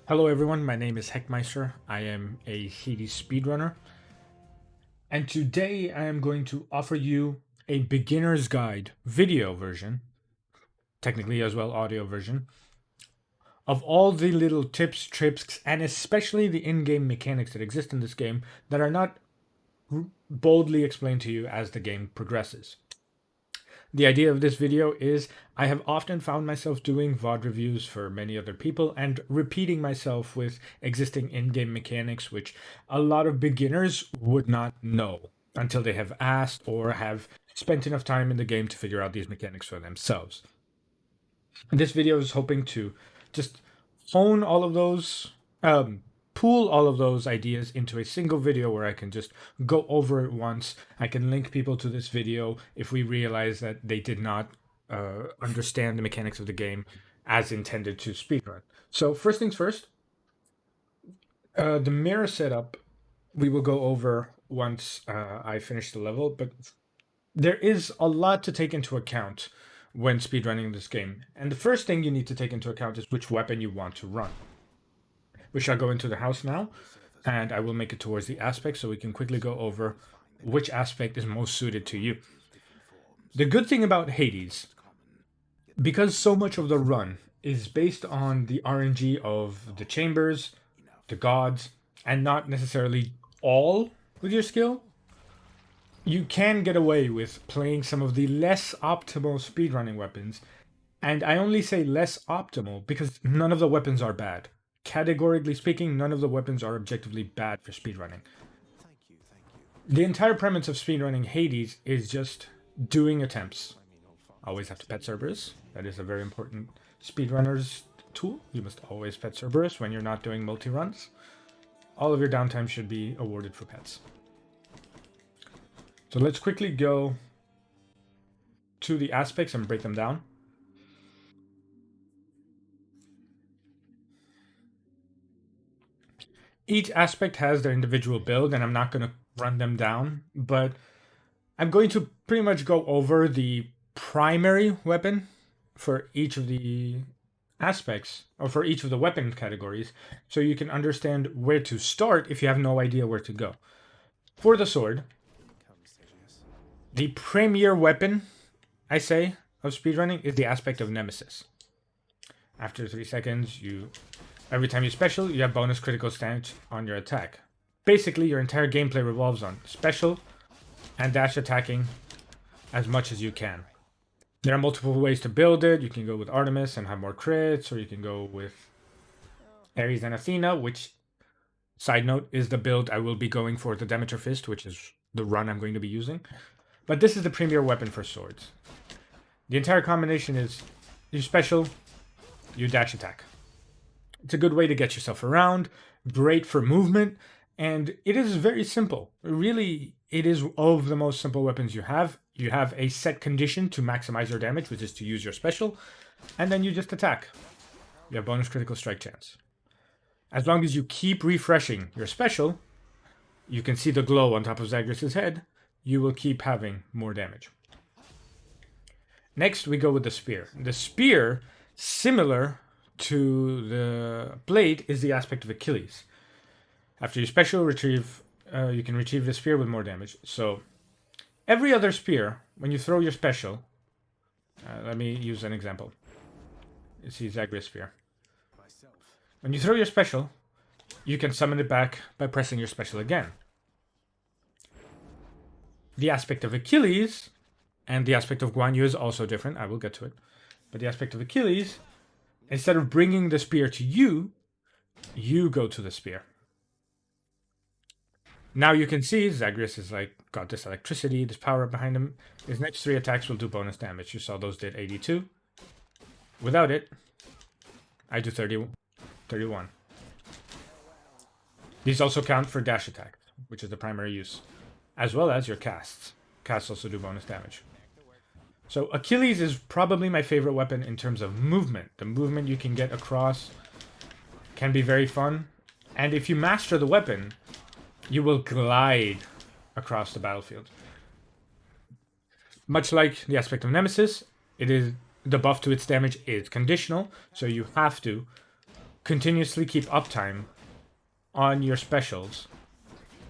Hello everyone, my name is Heckmeister. I am a Hades speedrunner. And today I am going to offer you a beginner's guide video version, technically as well audio version, of all the little tips, tricks, and especially the in-game mechanics that exist in this game that are not boldly explained to you as the game progresses. The idea of this video is I have often found myself doing VOD reviews for many other people and repeating myself with existing in-game mechanics which a lot of beginners would not know until they have asked or have spent enough time in the game to figure out these mechanics for themselves. And this video is hoping to just hone all of those, pool all of those ideas into a single video where I can just go over it once. I can link people to this video if we realize that they did not understand the mechanics of the game as intended to speedrun. So first things first, the mirror setup we will go over once I finish the level, but there is a lot to take into account when speedrunning this game. And the first thing you need to take into account is which weapon you want to run. We shall go into the house now, and I will make it towards the aspect so we can quickly go over which aspect is most suited to you. The good thing about Hades, because so much of the run is based on the RNG of the chambers, the gods, and not necessarily all with your skill, you can get away with playing some of the less optimal speedrunning weapons. And I only say less optimal because none of the weapons are bad. Categorically speaking, none of the weapons are objectively bad for speedrunning. The entire premise of speedrunning Hades is just doing attempts. Always have to pet Cerberus. That is a very important speedrunner's tool. You must always pet Cerberus when you're not doing multi-runs. All of your downtime should be awarded for pets. So let's quickly go to the aspects and break them down. Each aspect has their individual build, and I'm not going to run them down, but I'm going to pretty much go over the primary weapon for each of the aspects, or for each of the weapon categories, so you can understand where to start if you have no idea where to go. For the sword, the premier weapon, I say, of speedrunning is the aspect of Nemesis. After 3 seconds, every time you special, you have bonus critical stance on your attack. Basically, your entire gameplay revolves on special and dash attacking as much as you can. There are multiple ways to build it. You can go with Artemis and have more crits, or you can go with Ares and Athena, which, side note, is the build I will be going for the Demeter Fist, which is the run I'm going to be using. But this is the premier weapon for swords. The entire combination is you special, you dash attack. It's a good way to get yourself around, great for movement, and it is very simple. Really, it is of the most simple weapons you have. You have a set condition to maximize your damage, which is to use your special, and then you just attack. You have bonus critical strike chance. As long as you keep refreshing your special, you can see the glow on top of Zagreus' head, you will keep having more damage. Next, we go with the spear. The spear, similar to the blade, is the aspect of Achilles. After you special retrieve, you can retrieve the spear with more damage. So every other spear, when you throw your special, let me use an example. You see Zagreus' spear. When you throw your special, you can summon it back by pressing your special again. The aspect of Achilles and the aspect of Guan Yu is also different. I will get to it. But the aspect of Achilles, instead of bringing the spear to you, you go to the spear. Now you can see Zagreus is got this electricity, this power behind him. His next 3 attacks will do bonus damage. You saw those did 82. Without it, I do 31. These also count for dash attack, which is the primary use, as well as your casts. Casts also do bonus damage. So Achilles is probably my favorite weapon in terms of movement. The movement you can get across can be very fun. And if you master the weapon, you will glide across the battlefield. Much like the aspect of Nemesis, it is the buff to its damage is conditional, so you have to continuously keep uptime on your specials.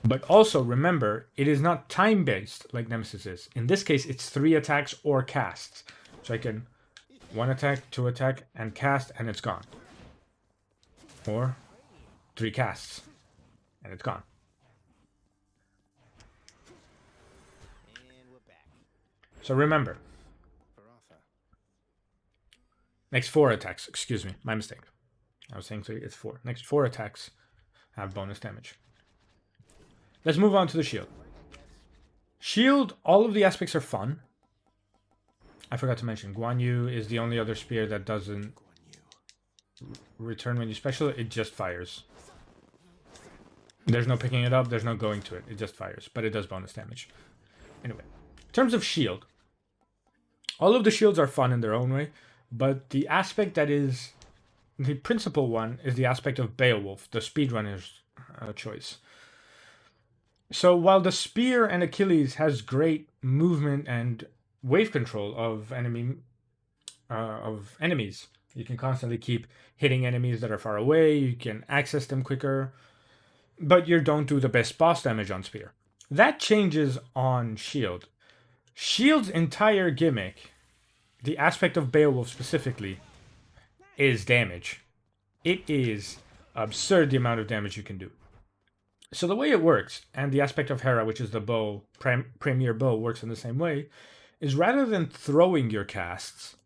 But also remember, it is not time-based like Nemesis is. In this case, it's 3 attacks or casts. So I can 1 attack, 2 attack, and cast, and it's gone. Or 3 casts, and it's gone. So remember, next 4 attacks, excuse me, my mistake. I was saying 3, it's 4. Next 4 attacks have bonus damage. Let's move on to the shield. Shield, all of the aspects are fun. I forgot to mention, Guan Yu is the only other spear that doesn't return when you special. It just fires. There's no picking it up, there's no going to it. It just fires, but it does bonus damage. Anyway, in terms of shield, all of the shields are fun in their own way, but the aspect that is the principal one is the aspect of Beowulf, the speedrunner's choice. So while the spear and Achilles has great movement and wave control of enemies, you can constantly keep hitting enemies that are far away, you can access them quicker, but you don't do the best boss damage on spear. That changes on shield. Shield's entire gimmick, the aspect of Beowulf specifically, is damage. It is absurd the amount of damage you can do. So the way it works, and the aspect of Hera, which is the bow, premier bow, works in the same way, is rather than throwing your casts,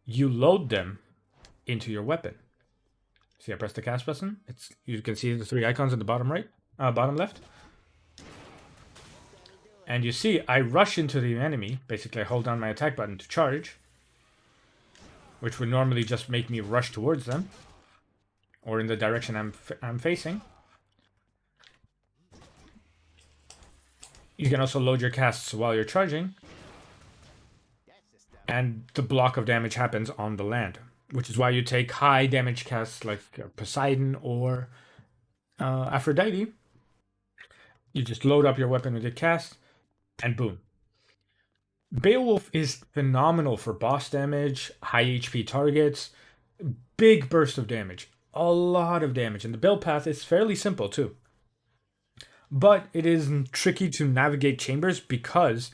you load them into your weapon. See, I press the cast button. You can see the 3 icons in the bottom right, bottom left. And you see, I rush into the enemy. Basically, I hold down my attack button to charge, which would normally just make me rush towards them, or in the direction I'm facing. You can also load your casts while you're charging, and the block of damage happens on the land, which is why you take high damage casts like Poseidon or Aphrodite. You just load up your weapon with your cast, and boom. Beowulf is phenomenal for boss damage, high HP targets, big burst of damage, a lot of damage, and the build path is fairly simple too. But it is tricky to navigate chambers because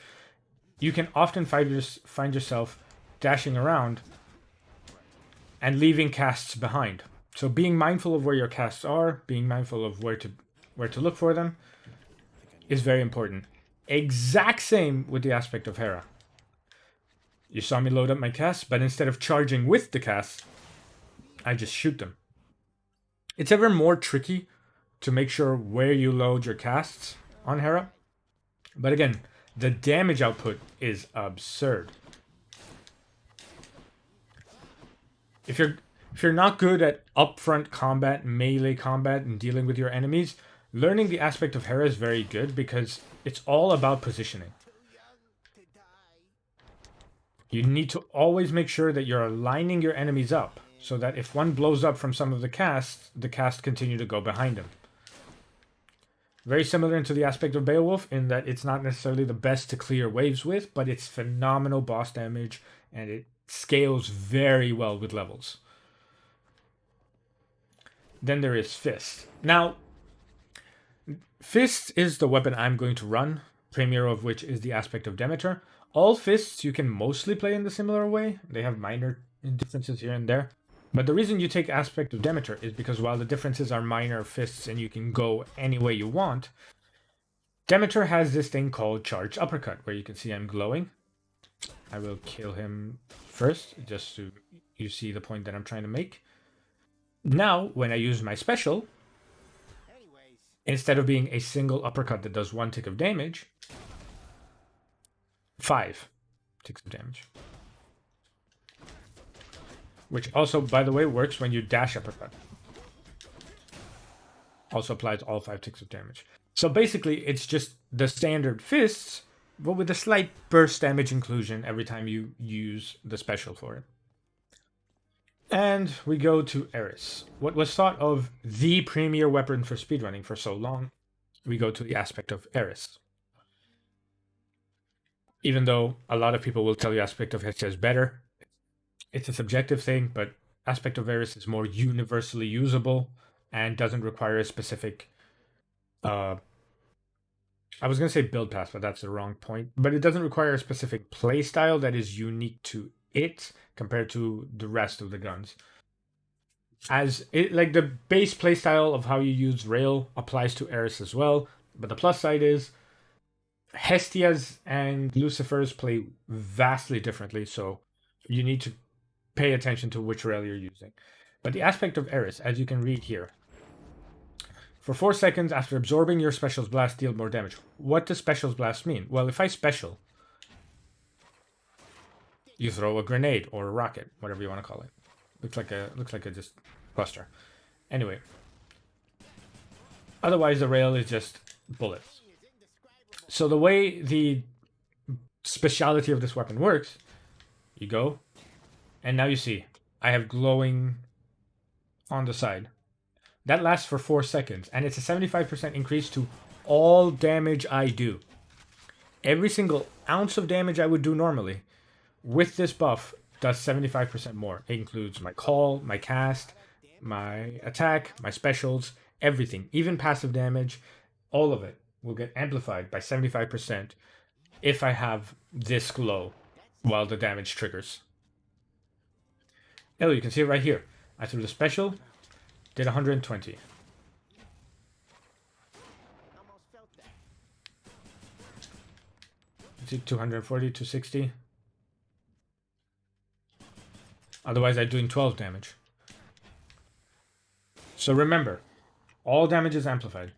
you can often find yourself dashing around and leaving casts behind. So being mindful of where your casts are, being mindful of where to look for them is very important. Exact same with the aspect of Hera. You saw me load up my casts, but instead of charging with the casts, I just shoot them. It's ever more tricky to make sure where you load your casts on Hera. But again, the damage output is absurd. If you're not good at upfront combat, melee combat, and dealing with your enemies, learning the aspect of Hera is very good because it's all about positioning. You need to always make sure that you're aligning your enemies up so that if one blows up from some of the casts continue to go behind him. Very similar to the aspect of Beowulf in that it's not necessarily the best to clear waves with, but it's phenomenal boss damage and it scales very well with levels. Then there is Fist. Now, Fist is the weapon I'm going to run, premier of which is the aspect of Demeter. All Fists you can mostly play in the similar way. They have minor differences here and there. But the reason you take aspect of Demeter is because while the differences are minor Fists and you can go any way you want, Demeter has this thing called Charged Uppercut, where you can see I'm glowing. I will kill him first, just so you see the point that I'm trying to make. Now, when I use my special, instead of being a single uppercut that does 1 tick of damage, 5 ticks of damage. Which also, by the way, works when you dash uppercut. Also applies all 5 ticks of damage. So basically, it's just the standard fists, but with a slight burst damage inclusion every time you use the special for it. And we go to Eris. What was thought of the premier weapon for speedrunning for so long, we go to the aspect of Eris. Even though a lot of people will tell you aspect of Hestia is better, it's a subjective thing, but Aspect of Eris is more universally usable and doesn't require a specific I was going to say build path, but that's the wrong point. But it doesn't require a specific playstyle that is unique to it compared to the rest of the guns. As it, like the base playstyle of how you use rail applies to Eris as well. But the plus side is Hestia's and Lucifer's play vastly differently, so you need to pay attention to which rail you're using. But the aspect of Eris, as you can read here, for 4 seconds after absorbing your Special's Blast, deal more damage. What does Special's Blast mean? Well, if I special, you throw a grenade or a rocket, whatever you want to call it. Looks like a just cluster. Anyway, otherwise the rail is just bullets. So the way the speciality of this weapon works, you go, and now you see I have glowing on the side. That lasts for 4 seconds, and it's a 75% increase to all damage I do. Every single ounce of damage I would do normally, with this buff, does 75% more. It includes my call, my cast, my attack, my specials, everything. Even passive damage, all of it will get amplified by 75% if I have this glow while the damage triggers. Oh, you can see it right here. I threw the special, did 120. Let's see, 240, 260. Otherwise, I'm doing 12 damage. So remember, all damage is amplified.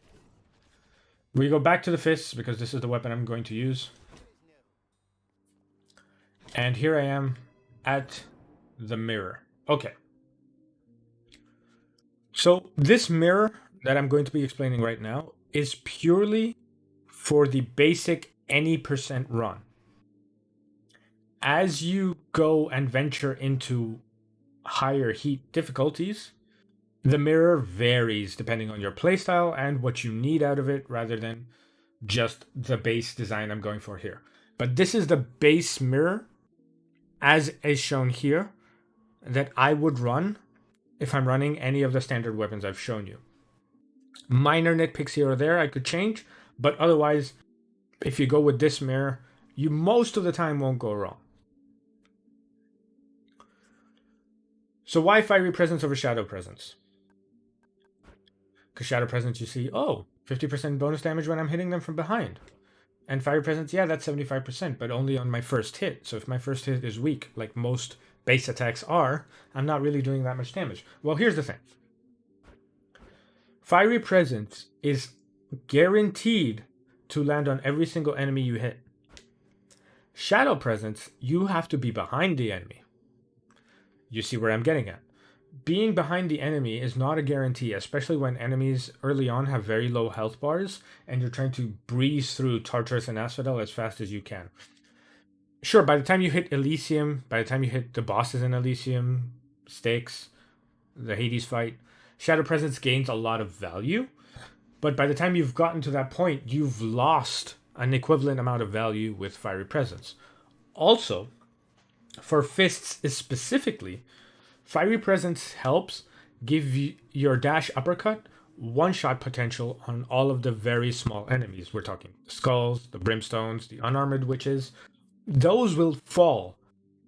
We go back to the fists because this is the weapon I'm going to use. And here I am at the mirror. Okay. So this mirror that I'm going to be explaining right now is purely for the basic any percent run. As you go and venture into higher heat difficulties, the mirror varies depending on your playstyle and what you need out of it rather than just the base design I'm going for here. But this is the base mirror, as is shown here, that I would run if I'm running any of the standard weapons I've shown you. Minor nitpicks here or there I could change, but otherwise, if you go with this mirror, you most of the time won't go wrong. So why Fiery Presence over Shadow Presence? Because Shadow Presence, you see, oh, 50% bonus damage when I'm hitting them from behind. And Fiery Presence, yeah, that's 75%, but only on my first hit. So if my first hit is weak, like most base attacks are, I'm not really doing that much damage. Well, here's the thing. Fiery Presence is guaranteed to land on every single enemy you hit. Shadow Presence, you have to be behind the enemy. You see where I'm getting at. Being behind the enemy is not a guarantee, especially when enemies early on have very low health bars and you're trying to breeze through Tartarus and Asphodel as fast as you can. Sure, by the time you hit Elysium, by the time you hit the bosses in Elysium, Styx, the Hades fight, Shadow Presence gains a lot of value. But by the time you've gotten to that point, you've lost an equivalent amount of value with Fiery Presence. Also, for fists specifically, Fiery Presence helps give your dash uppercut one-shot potential on all of the very small enemies. We're talking the skulls, the brimstones, the unarmored witches. Those will fall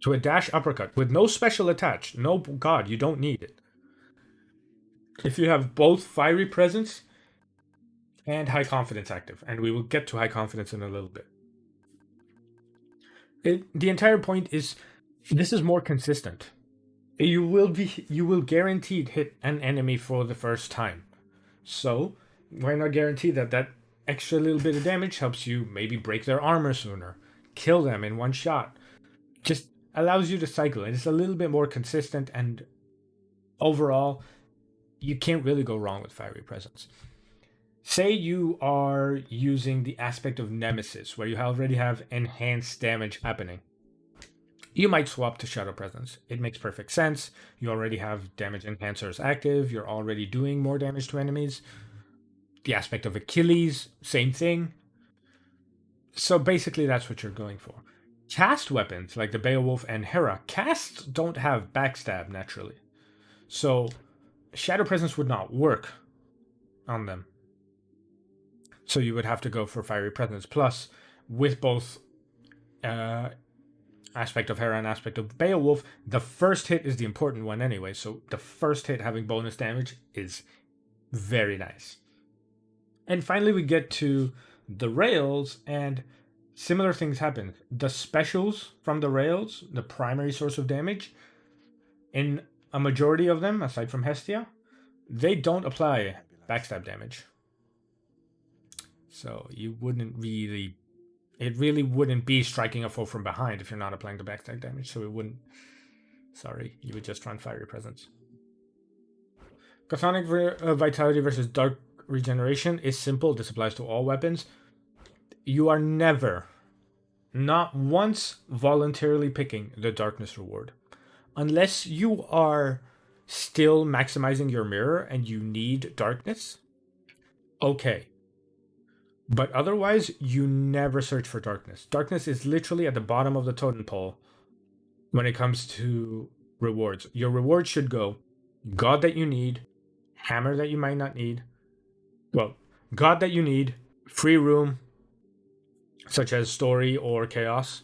to a dash uppercut with no special attached. No, God, you don't need it. If you have both Fiery Presence and High Confidence active, and we will get to High Confidence in a little bit. The entire point is this is more consistent. You will guaranteed hit an enemy for the first time. So why not guarantee that extra little bit of damage helps you maybe break their armor sooner, kill them in one shot. Just allows you to cycle, and it's a little bit more consistent, and overall, you can't really go wrong with Fiery Presence. Say you are using the aspect of Nemesis, where you already have enhanced damage happening. You might swap to Shadow Presence. It makes perfect sense. You already have damage enhancers active. You're already doing more damage to enemies. The aspect of Achilles, same thing. So basically that's what you're going for. Cast weapons, like the Beowulf and Hera, casts don't have backstab naturally. So Shadow Presence would not work on them. So you would have to go for Fiery Presence. Plus, with both aspect of Hera and aspect of Beowulf, the first hit is the important one anyway. So the first hit having bonus damage is very nice. And finally, we get to the rails, and similar things happen. The specials from the rails, the primary source of damage, in a majority of them, aside from Hestia, they don't apply backstab damage. So you wouldn't really, it really wouldn't be striking a foe from behind if you're not applying the backstab damage. So it wouldn't, sorry, you would just run Fiery Presence. Chthonic Vitality versus Dark Regeneration is simple. This applies to all weapons. You are never, not once, voluntarily picking the Darkness reward. Unless you are still maximizing your mirror and you need Darkness, okay. But otherwise, you never search for Darkness. Darkness is literally at the bottom of the totem pole when it comes to rewards. Your reward should go God that you need, Hammer that you might not need. Well, God that you need, free room, such as Story or Chaos.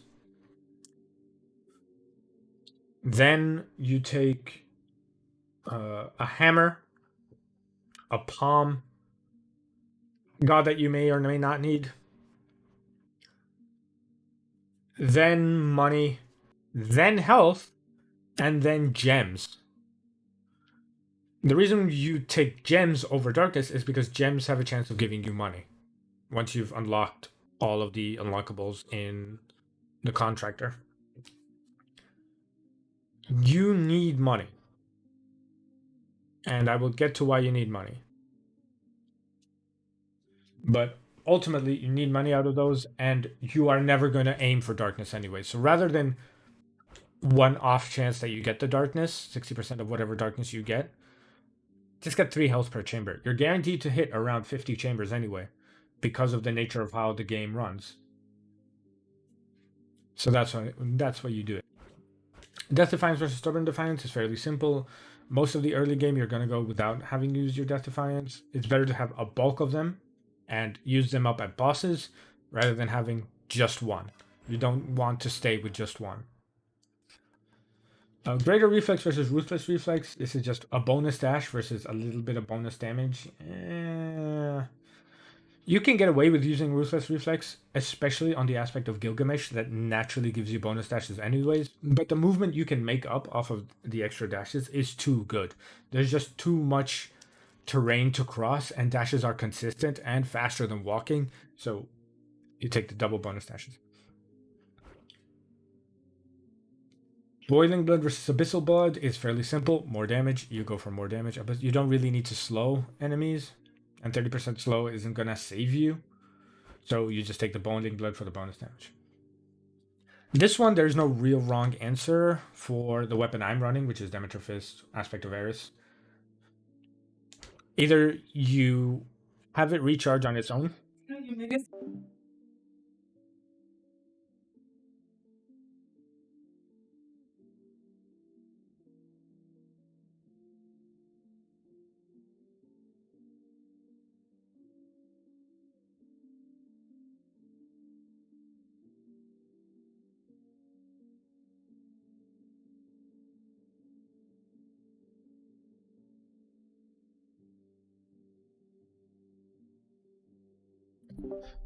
Then you take a Hammer, a Palm, God that you may or may not need, then money, then health, and then gems. The reason you take gems over Darkness is because gems have a chance of giving you money once you've unlocked all of the unlockables in the Contractor. You need money. And I will get to why you need money. But ultimately, you need money out of those, and you are never going to aim for Darkness anyway. So rather than one off chance that you get the Darkness, 60% of whatever Darkness you get, just get 3 health per chamber. You're guaranteed to hit around 50 chambers anyway, because of the nature of how the game runs. So that's why you do it. Death Defiance versus Stubborn Defiance is fairly simple. Most of the early game, you're going to go without having used your Death Defiance. It's better to have a bulk of them and use them up at bosses rather than having just one. You don't want to stay with just one. Greater Reflex versus Ruthless Reflex. This is just a bonus dash versus a little bit of bonus damage. You can get away with using Ruthless Reflex, especially on the aspect of Gilgamesh that naturally gives you bonus dashes anyways, but the movement you can make up off of the extra dashes is too good. There's just too much terrain to cross, and dashes are consistent and faster than walking, so you take the double bonus dashes. Boiling Blood versus Abyssal Blood is fairly simple. More damage, you go for more damage. But you don't really need to slow enemies, and 30% slow isn't gonna save you. So you just take the Boiling Blood for the bonus damage. This one, there's no real wrong answer for the weapon I'm running, which is Demeter Fist, Aspect of Eris. Either you have it recharge on its own.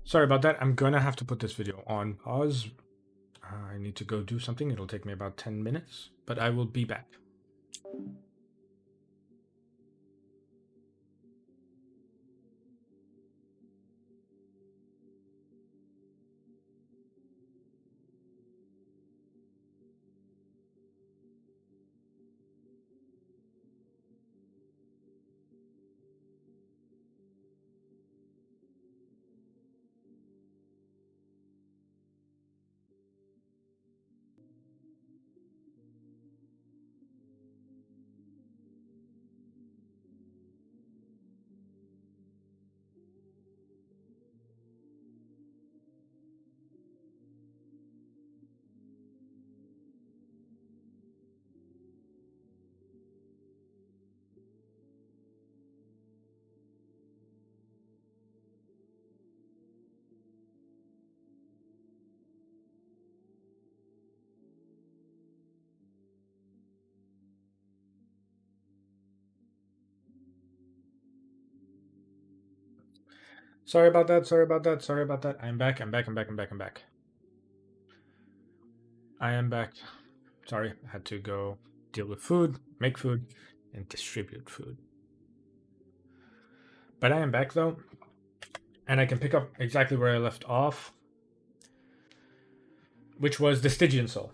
Sorry about that. I'm gonna have to put this video on pause. I need to go do something. It'll take me about 10 minutes, but I will be back. Sorry about that. Sorry about that. Sorry about that. I'm back. I'm back. I'm back. I'm back. I'm back. I am back. Sorry, I had to go deal with food, make food, and distribute food. But I am back though, and I can pick up exactly where I left off, which was the Stygian Soul.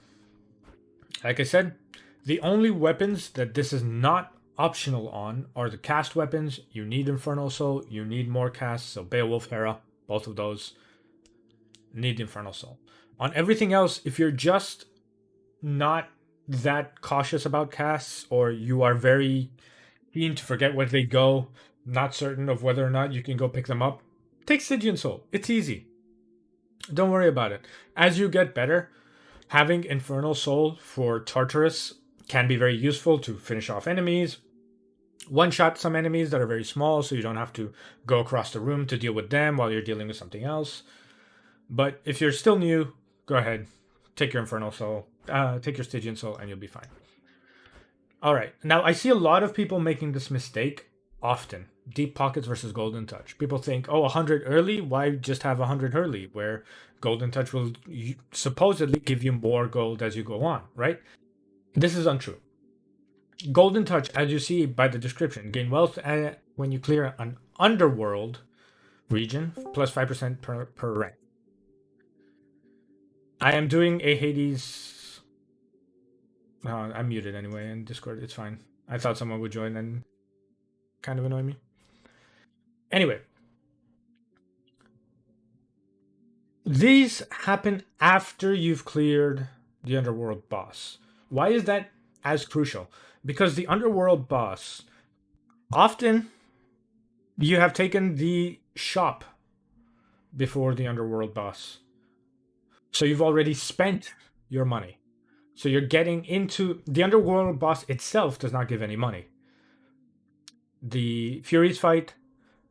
Like I said, the only weapons that this is not optional on are the cast weapons. You need Infernal Soul, you need more casts, so Beowulf, Hera, both of those need Infernal Soul. On everything else, if you're just not that cautious about casts, or you are very keen to forget where they go, not certain of whether or not you can go pick them up, take Stygian Soul. It's easy. Don't worry about it. As you get better, having Infernal Soul for Tartarus can be very useful to finish off enemies, one shot some enemies that are very small so you don't have to go across the room to deal with them while you're dealing with something else. But if you're still new, go ahead, take your Infernal Soul, take your Stygian Soul, and you'll be fine. All right, now I see a lot of people making this mistake often. Deep Pockets versus Golden Touch. People think, oh, 100 early, why just have 100 early, where Golden Touch will supposedly give you more gold as you go on, right? This is untrue. Golden Touch, as you see by the description, gain wealth when you clear an underworld region, plus 5% per rank. I am doing a Hades. I'm muted anyway in Discord. It's fine. I thought someone would join and kind of annoy me. Anyway, these happen after you've cleared the underworld boss. Why is that as crucial? Because the underworld boss, often you have taken the shop before the underworld boss. So you've already spent your money. So you're getting into the underworld boss itself does not give any money. The Furies fight,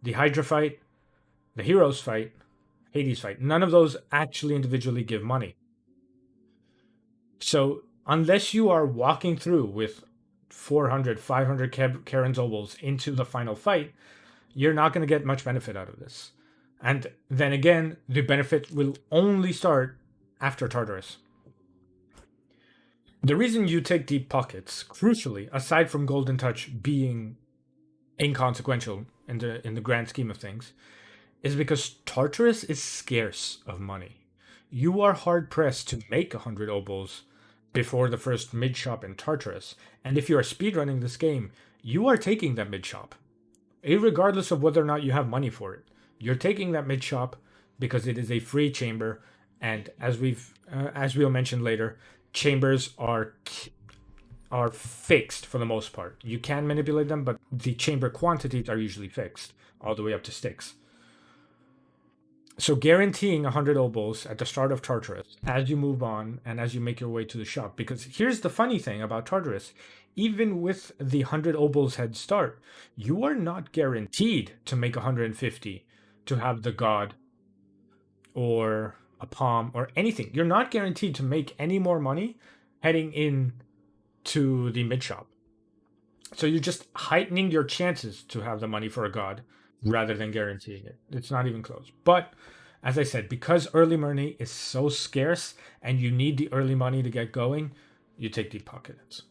the Hydra fight, the Heroes fight, Hades fight, none of those actually individually give money. So unless you are walking through with 400, 500 Karen Zobels into the final fight, you're not going to get much benefit out of this. And then again, the benefit will only start after Tartarus. The reason you take Deep Pockets, crucially, aside from Golden Touch being inconsequential in the grand scheme of things, is because Tartarus is scarce of money. You are hard pressed to make 100 obols before the first mid shop in Tartarus, and if you are speedrunning this game, you are taking that mid shop, regardless of whether or not you have money for it. You're taking that mid shop because it is a free chamber, and as we'll mention later, chambers are fixed for the most part. You can manipulate them, but the chamber quantities are usually fixed all the way up to Styx. So guaranteeing 100 obols at the start of Tartarus as you move on and as you make your way to the shop. Because here's the funny thing about Tartarus. Even with the 100 obols head start, you are not guaranteed to make 150 to have the god or a palm or anything. You're not guaranteed to make any more money heading in to the mid shop. So you're just heightening your chances to have the money for a god rather than guaranteeing it. It's not even close. But as I said, because early money is so scarce and you need the early money to get going, you take Deep Pockets.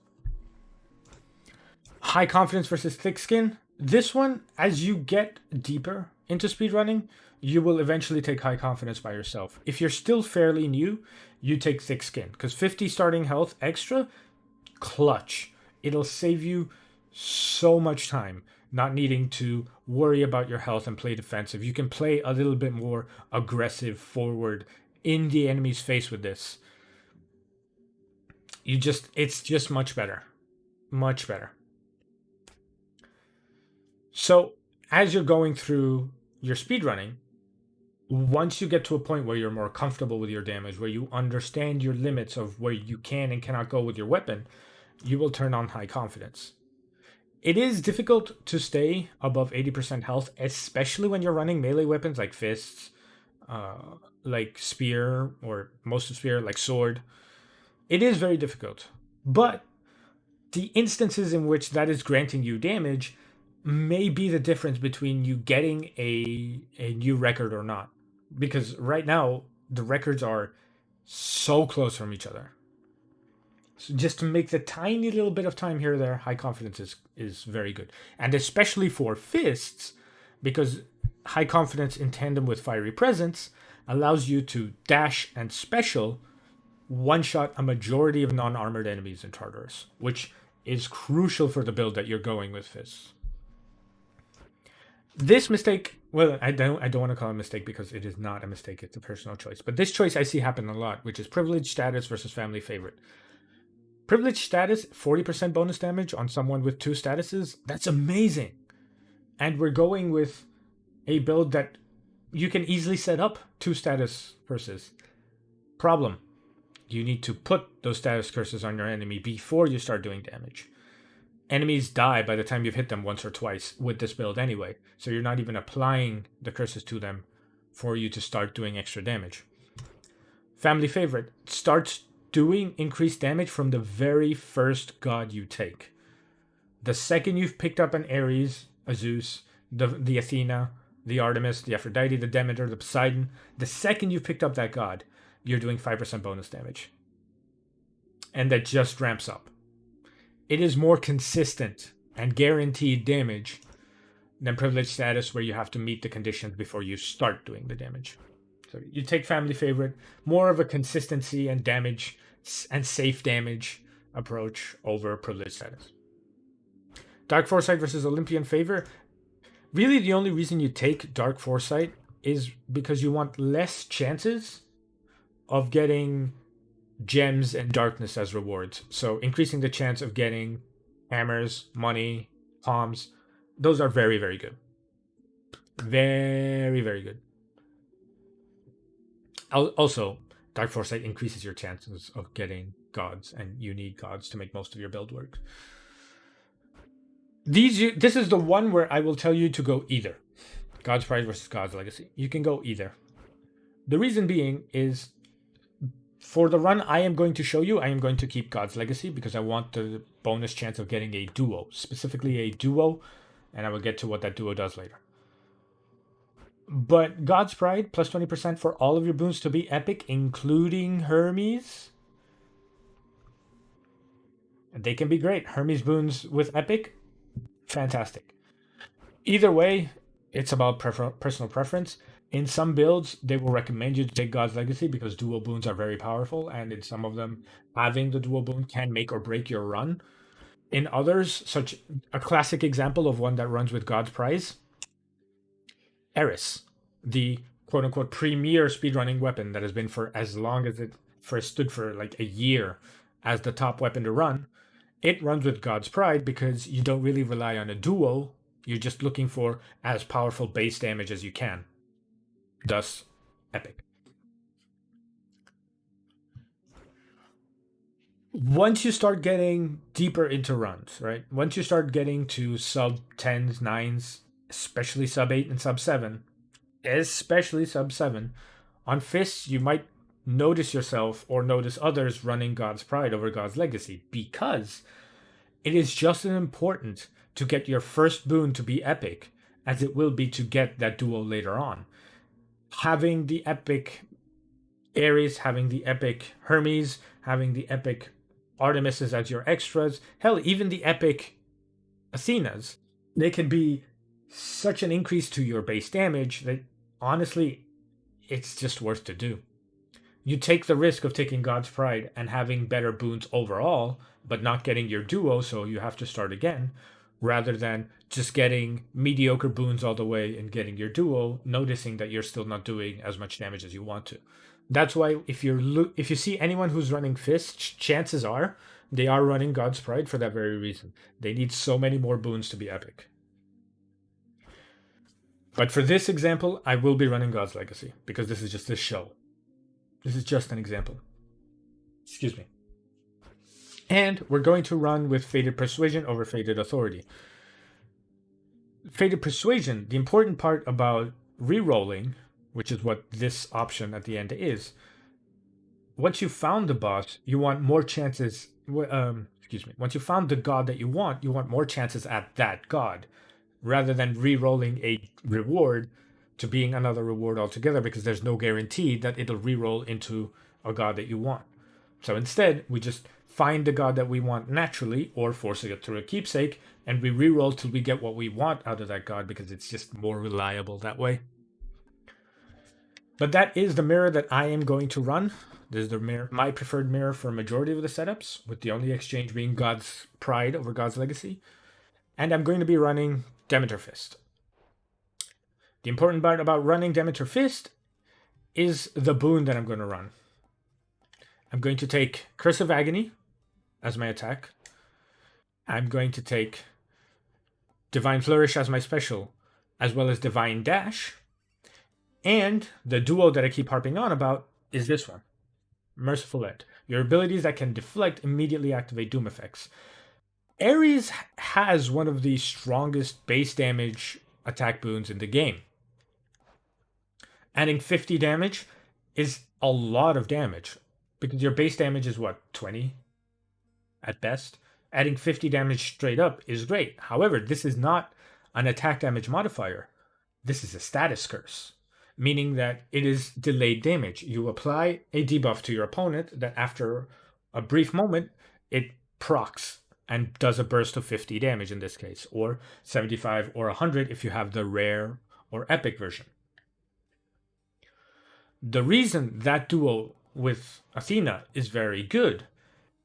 High confidence versus thick skin. This one, as you get deeper into speedrunning, you will eventually take high confidence by yourself. If you're still fairly new, you take thick skin, because 50 starting health extra, clutch. It'll save you so much time not needing to worry about your health and play defensive. You can play a little bit more aggressive forward in the enemy's face with this. It's just much better. Much better. So as you're going through your speedrunning, once you get to a point where you're more comfortable with your damage, where you understand your limits of where you can and cannot go with your weapon, you will turn on high confidence. It is difficult to stay above 80% health, especially when you're running melee weapons like fists, like spear, or most of spear, like sword. It is very difficult. But the instances in which that is granting you damage may be the difference between you getting a new record or not. Because right now, the records are so close from each other. So just to make the tiny little bit of time here or there, high confidence is very good. And especially for fists, because high confidence in tandem with fiery presence allows you to dash and special one-shot a majority of non-armored enemies in Tartarus, which is crucial for the build that you're going with fists. This mistake, well, I don't want to call it a mistake because it is not a mistake, it's a personal choice. But this choice I see happen a lot, which is privilege status versus family favorite. Privilege status, 40% bonus damage on someone with 2 statuses. That's amazing. And we're going with a build that you can easily set up 2 status curses. Problem. You need to put those status curses on your enemy before you start doing damage. Enemies die by the time you've hit them once or twice with this build anyway, so you're not even applying the curses to them for you to start doing extra damage. Family favorite starts doing increased damage from the very first god you take. The second you've picked up an Ares, a Zeus, the Athena, the Artemis, the Aphrodite, the Demeter, the Poseidon, the second you've picked up that god, you're doing 5% bonus damage. And that just ramps up. It is more consistent and guaranteed damage than privilege status, where you have to meet the conditions before you start doing the damage. So you take family favorite, more of a consistency and damage and safe damage approach over privilege status. Dark Foresight versus Olympian favor. Really, the only reason you take Dark Foresight is because you want less chances of getting gems and darkness as rewards. So increasing the chance of getting hammers, money, palms, those are very, very good. Very, very good. Also, Dark Foresight increases your chances of getting gods, and you need gods to make most of your build work. This is the one where I will tell you to go either. God's Pride versus God's Legacy. You can go either. The reason being is, for the run I am going to show you, I am going to keep God's Legacy because I want the bonus chance of getting a duo, specifically a duo, and I will get to what that duo does later. But God's Pride, plus 20% for all of your boons to be epic, including Hermes. They can be great. Hermes boons with epic, fantastic. Either way, it's about personal preference. In some builds, they will recommend you to take God's Legacy because dual boons are very powerful, and in some of them, having the dual boon can make or break your run. In others, such a classic example of one that runs with God's Prize, Eris, the quote-unquote premier speedrunning weapon that has been for as long as it first stood for like a year as the top weapon to run. It runs with God's Pride because you don't really rely on a duo. You're just looking for as powerful base damage as you can. Thus, epic. Once you start getting deeper into runs, right? Once you start getting to sub 10s, 9s, especially sub 8 and sub 7, especially sub 7, on fists, you might notice yourself or notice others running God's Pride over God's Legacy because it is just as important to get your first boon to be epic as it will be to get that duo later on. Having the epic Ares, having the epic Hermes, having the epic Artemises as your extras, hell, even the epic Athenas, they can be such an increase to your base damage that honestly, it's just worth to do. You take the risk of taking God's Pride and having better boons overall, but not getting your duo, so you have to start again, rather than just getting mediocre boons all the way and getting your duo, noticing that you're still not doing as much damage as you want to. That's why if you see anyone who's running fists, chances are they are running God's Pride for that very reason. They need so many more boons to be epic. But for this example, I will be running God's Legacy because this is just this show. This is just an example. Excuse me. And we're going to run with Fated Persuasion over Fated Authority. Fated Persuasion, the important part about re-rolling, which is what this option at the end is, once you found the boss, you want more chances. Once you found the god that you want more chances at that god. rather than re-rolling a reward to being another reward altogether, because there's no guarantee that it'll re-roll into a god that you want. So instead, we just find the god that we want naturally or force it through a keepsake, and we re-roll till we get what we want out of that god because it's just more reliable that way. But that is the mirror that I am going to run. This is the mirror, my preferred mirror for a majority of the setups, with the only exchange being God's Pride over God's Legacy. And I'm going to be running Demeter Fist. The important part about running Demeter Fist is the boon that I'm going to run. I'm going to take Curse of Agony as my attack. I'm going to take Divine Flourish as my special, as well as Divine Dash. And the duo that I keep harping on about is this one, Merciful End. Your abilities that can deflect immediately activate Doom effects. Ares has one of the strongest base damage attack boons in the game. Adding 50 damage is a lot of damage, because your base damage is what, 20 at best? Adding 50 damage straight up is great. However, this is not an attack damage modifier. This is a status curse, meaning that it is delayed damage. You apply a debuff to your opponent that after a brief moment, it procs and does a burst of 50 damage in this case, or 75 or 100 if you have the rare or epic version. The reason that duo with Athena is very good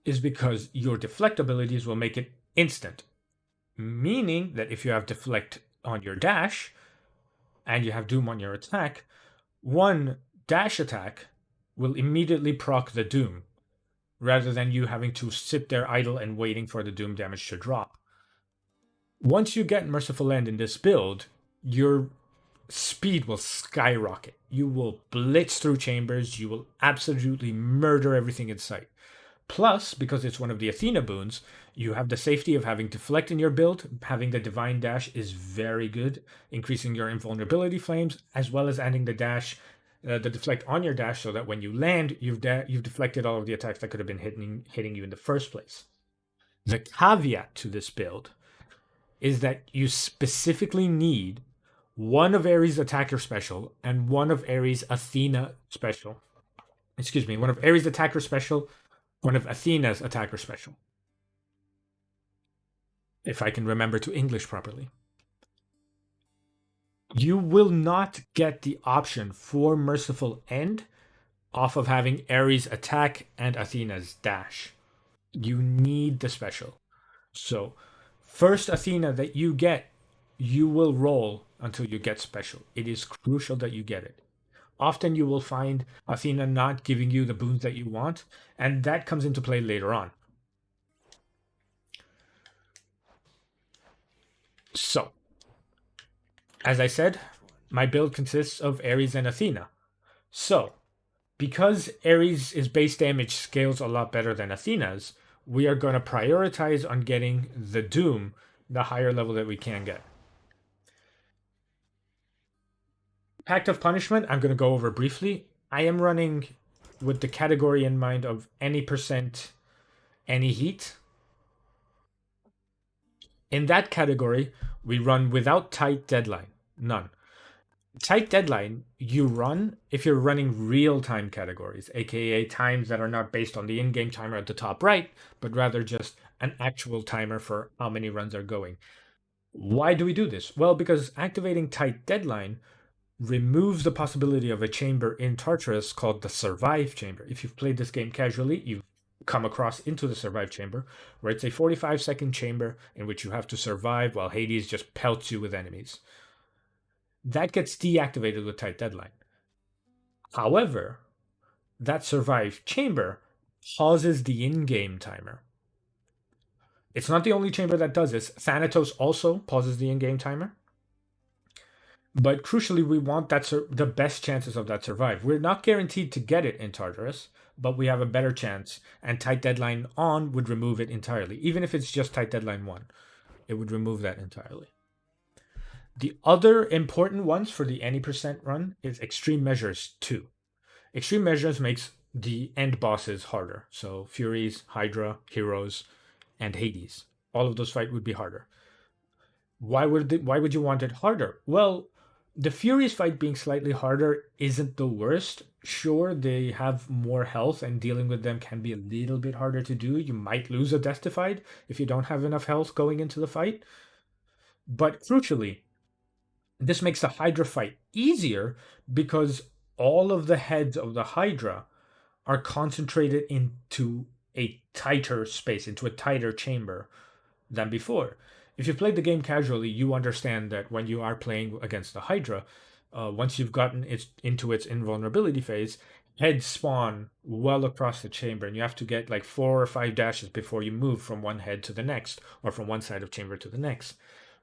is because your deflect abilities will make it instant, meaning that if you have deflect on your dash and you have Doom on your attack, one dash attack will immediately proc the Doom, rather than you having to sit there idle and waiting for the Doom damage to drop. Once you get Merciful End in this build, your speed will skyrocket. You will blitz through chambers, you will absolutely murder everything in sight. Plus, because it's one of the Athena boons, you have the safety of having deflect in your build. Having the Divine Dash is very good, increasing your invulnerability flames, as well as adding the dash, the deflect on your dash, so that when you land, you've deflected all of the attacks that could have been hitting you in the first place. The caveat to this build is that you specifically need one of Ares' attacker special and one of Ares' Athena special. One of Ares' attacker special, one of Athena's attacker special. If I can remember to English properly. You will not get the option for Merciful End off of having Ares' attack and Athena's dash. You need the special. So, first Athena that you get, you will roll until you get special. It is crucial that you get it. Often you will find Athena not giving you the boons that you want, and that comes into play later on. So, as I said, my build consists of Ares and Athena. So, because Ares' base damage scales a lot better than Athena's, we are going to prioritize on getting the Doom, the higher level that we can get. Pact of Punishment, I'm going to go over briefly. I am running with the category in mind of any percent, any heat. In that category, we run without tight deadline. None. Tight deadline, you run if you're running real-time categories, aka times that are not based on the in-game timer at the top right, but rather just an actual timer for how many runs are going. Why do we do this? Well, because activating tight deadline removes the possibility of a chamber in Tartarus called the Survive Chamber. If you've played this game casually, you've come across into the Survive Chamber, where it's a 45-second chamber in which you have to survive while Hades just pelts you with enemies. That gets deactivated with tight deadline. However, that Survive Chamber pauses the in-game timer. It's not the only chamber that does this. Thanatos also pauses the in-game timer. But crucially, we want the best chances of that survive. We're not guaranteed to get it in Tartarus, but we have a better chance, and tight deadline on would remove it entirely. Even if it's just tight deadline 1, it would remove that entirely. The other important ones for the any percent run is Extreme Measures 2. Extreme Measures makes the end bosses harder. So Furies, Hydra, Heroes, and Hades. All of those fights would be harder. Why would you want it harder? Well, the Furies fight being slightly harder isn't the worst. Sure, they have more health and dealing with them can be a little bit harder to do. You might lose a Deastified if you don't have enough health going into the fight. But crucially, this makes the Hydra fight easier because all of the heads of the Hydra are concentrated into a tighter space, into a tighter chamber than before. If you played the game casually, you understand that when you are playing against the Hydra, once you've gotten into its invulnerability phase, heads spawn well across the chamber, and you have to get like 4 or 5 dashes before you move from one head to the next, or from one side of chamber to the next.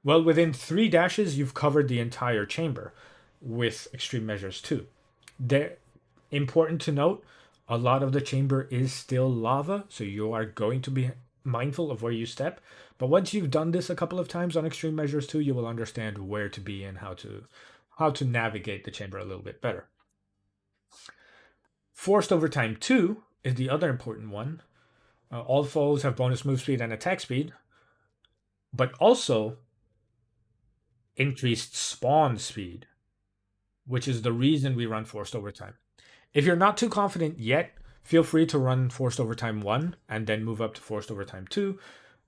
Well, within 3 dashes, you've covered the entire chamber with extreme measures too. They're important to note, a lot of the chamber is still lava, so you are going to be mindful of where you step. But once you've done this a couple of times on extreme measures too, you will understand where to be and how to navigate the chamber a little bit better. Forced Overtime 2 is the other important one. All foes have bonus move speed and attack speed, but also increased spawn speed, which is the reason we run Forced Overtime. If you're not too confident yet, feel free to run Forced Overtime 1 and then move up to Forced Overtime 2,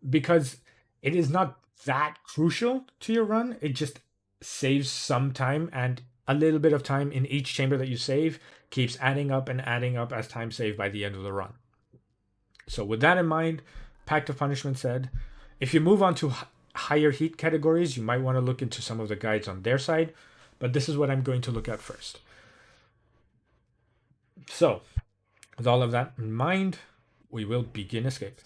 because it is not that crucial to your run. It just saves some time, and a little bit of time in each chamber that you save keeps adding up and adding up as time saved by the end of the run. So with that in mind, Pact of Punishment said, if you move on to higher heat categories, you might want to look into some of the guides on their side, but this is what I'm going to look at first. So, with all of that in mind, we will begin escape.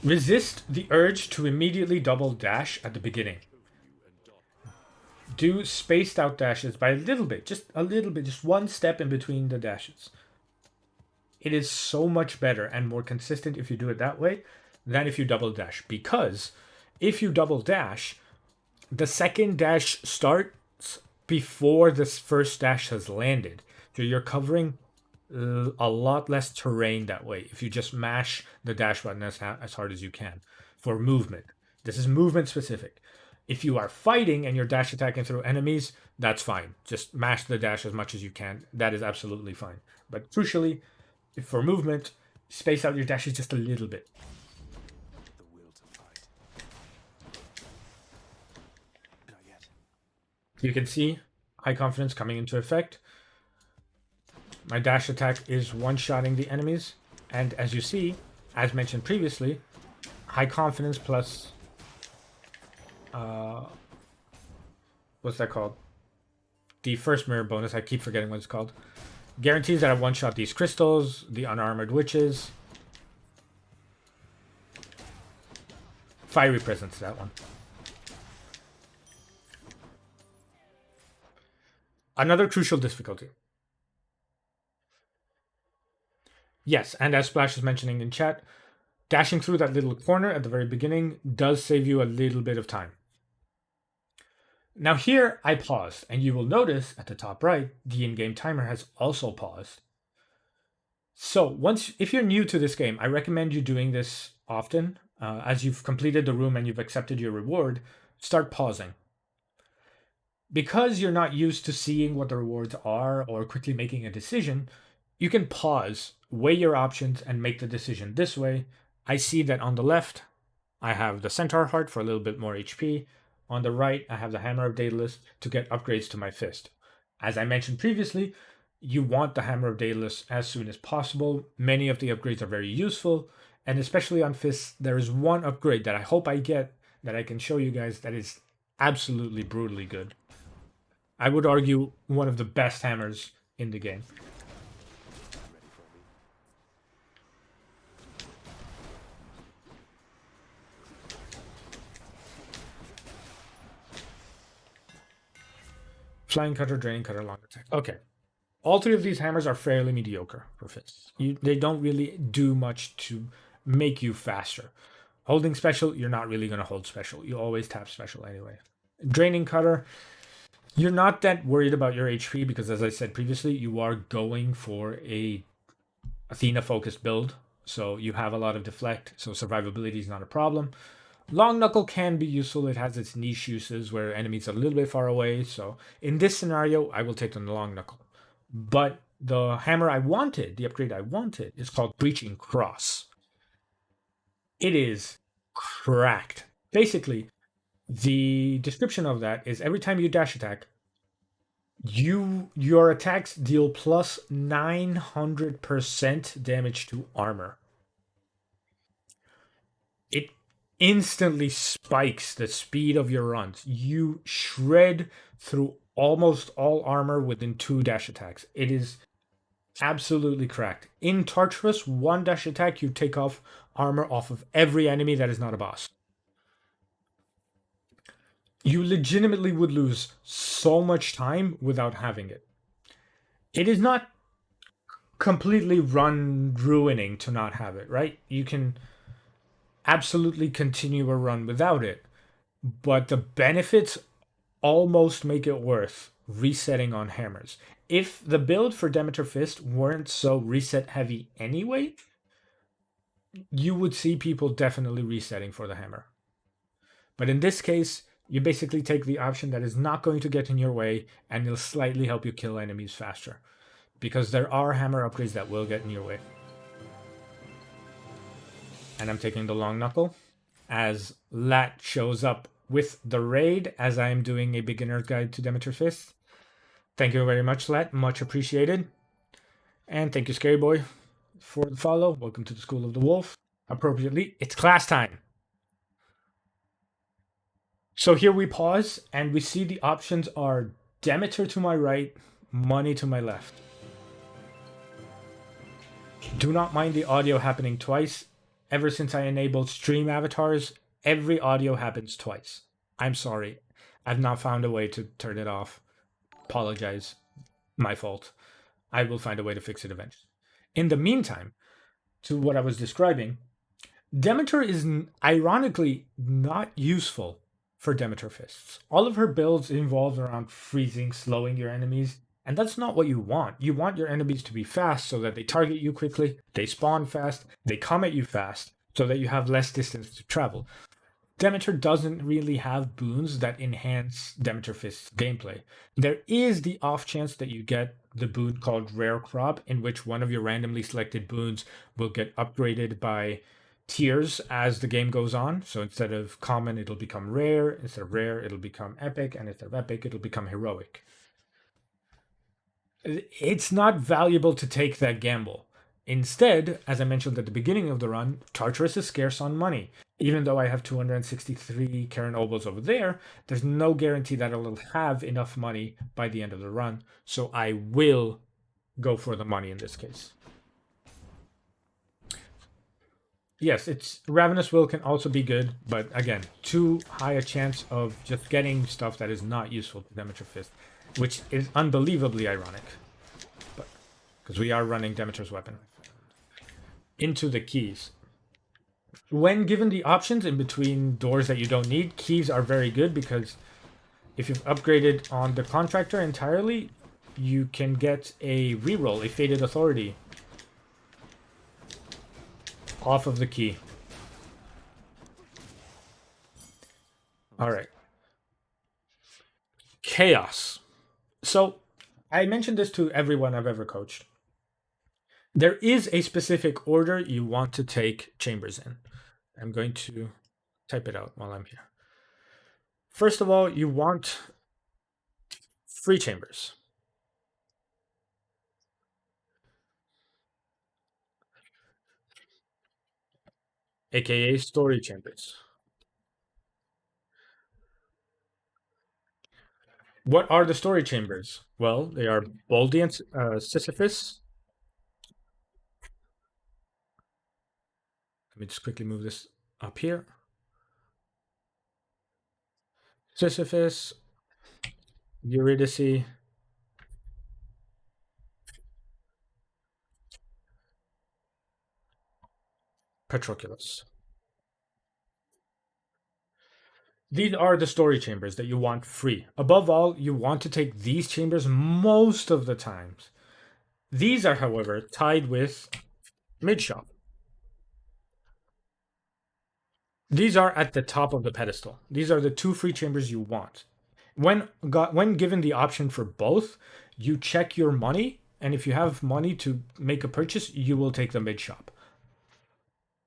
Resist the urge to immediately double dash at the beginning. Do spaced out dashes by a little bit, just one step in between the dashes. It is so much better and more consistent if you do it that way than if you double dash, because if you double dash, the second dash starts before this first dash has landed. So you're covering a lot less terrain that way if you just mash the dash button as hard as you can for movement. This is movement specific. If you are fighting and you're dash attacking through enemies, that's fine. Just mash the dash as much as you can. That is absolutely fine. But crucially, for movement, space out your dashes just a little bit. You can see high confidence coming into effect. My dash attack is one-shotting the enemies. And as you see, as mentioned previously, high confidence plus... what's that called? The first mirror bonus, I keep forgetting what it's called. Guarantees that I one-shot these crystals, the unarmored witches. Fiery presence, that one. Another crucial difficulty. Yes, and as Splash is mentioning in chat, dashing through that little corner at the very beginning does save you a little bit of time. Now here I paused, and you will notice at the top right, the in-game timer has also paused. So if you're new to this game, I recommend you doing this often. As you've completed the room and you've accepted your reward, start pausing. Because you're not used to seeing what the rewards are or quickly making a decision, you can pause, weigh your options, and make the decision this way. I see that on the left, I have the Centaur Heart for a little bit more HP. On the right, I have the Hammer of Daedalus to get upgrades to my fist. As I mentioned previously, you want the Hammer of Daedalus as soon as possible. Many of the upgrades are very useful, and especially on fists, there is one upgrade that I hope I get that I can show you guys that is absolutely brutally good. I would argue one of the best hammers in the game. Flying Cutter, Draining Cutter, Long Attack. Okay. All three of these hammers are fairly mediocre for fists. They don't really do much to make you faster. Holding special, you're not really going to hold special. You always tap special anyway. Draining Cutter, you're not that worried about your HP because, as I said previously, you are going for a Athena focused build, so you have a lot of deflect, so survivability is not a problem. Long knuckle can be useful. It has its niche uses where enemies are a little bit far away. So in this scenario, I will take the long knuckle. But the hammer I wanted, the upgrade I wanted, is called Breaching Cross. It is cracked. Basically, the description of that is every time you dash attack, your attacks deal plus 900% damage to armor. It instantly spikes the speed of your runs. You shred through almost all armor within 2 dash attacks. It is absolutely cracked. In Tartarus, 1 dash attack, you take off armor off of every enemy that is not a boss. You legitimately would lose so much time without having it. It is not completely run ruining to not have it, right? You can absolutely continue a run without it, but the benefits almost make it worth resetting on hammers. If the build for Demeter Fist weren't so reset heavy anyway, you would see people definitely resetting for the hammer. But in this case, you basically take the option that is not going to get in your way and will slightly help you kill enemies faster. Because there are hammer upgrades that will get in your way. And I'm taking the long knuckle as Lat shows up with the raid as I am doing a beginner's guide to Demeter Fist. Thank you very much, Lat. Much appreciated. And thank you, Scary Boy, for the follow. Welcome to the School of the Wolf. Appropriately, it's class time. So here we pause and we see the options are Demeter to my right, money to my left. Do not mind the audio happening twice. Ever since I enabled stream avatars, every audio happens twice. I'm sorry. I've not found a way to turn it off. Apologize. My fault. I will find a way to fix it eventually. In the meantime, to what I was describing, Demeter is ironically not useful for Demeter Fists. All of her builds involve around freezing, slowing your enemies, and that's not what you want. You want your enemies to be fast so that they target you quickly, they spawn fast, they come at you fast, so that you have less distance to travel. Demeter doesn't really have boons that enhance Demeter Fist's gameplay. There is the off chance that you get the boon called Rare Crop, in which one of your randomly selected boons will get upgraded by tiers as the game goes on. So instead of common, it'll become rare. Instead of rare, it'll become epic. And instead of epic, it'll become heroic. It's not valuable to take that gamble. Instead, as I mentioned at the beginning of the run, Tartarus is scarce on money. Even though I have 263 Karen Obols over there, there's no guarantee that I'll have enough money by the end of the run. So I will go for the money in this case. Yes, it's Ravenous Will can also be good, but again, too high a chance of just getting stuff that is not useful to Demeter Fist, which is unbelievably ironic. But because we are running Demeter's weapon. Into the keys. When given the options in between doors that you don't need, keys are very good because if you've upgraded on the contractor entirely, you can get a reroll, a Fated Authority off of the key. Alright. Chaos. So, I mentioned this to everyone I've ever coached. There is a specific order you want to take chambers in. I'm going to type it out while I'm here. First of all, you want free chambers. AKA story chambers. What are the story chambers? Well, they are Baldy and Sisyphus. Let me just quickly move this up here. Sisyphus, Eurydice, Patroclus. These are the story chambers that you want free. Above all, you want to take these chambers most of the times. These are, however, tied with mid shop. These are at the top of the pedestal. These are the 2 free chambers you want. When given the option for both, you check your money, and if you have money to make a purchase, you will take the mid shop.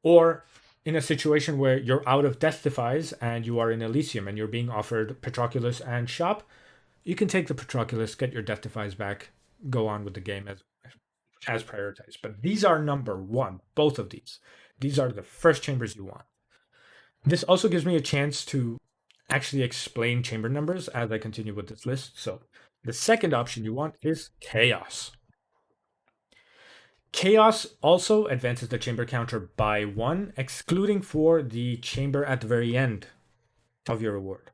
Or in a situation where you're out of death defies and you are in Elysium and you're being offered Patroclus and shop, you can take the Patroclus, get your death defies back, go on with the game as prioritized. But these are number 1, both of these. These are the first chambers you want. This also gives me a chance to actually explain chamber numbers as I continue with this list. So the second option you want is Chaos. Chaos also advances the chamber counter by 1, excluding for the chamber at the very end of your reward.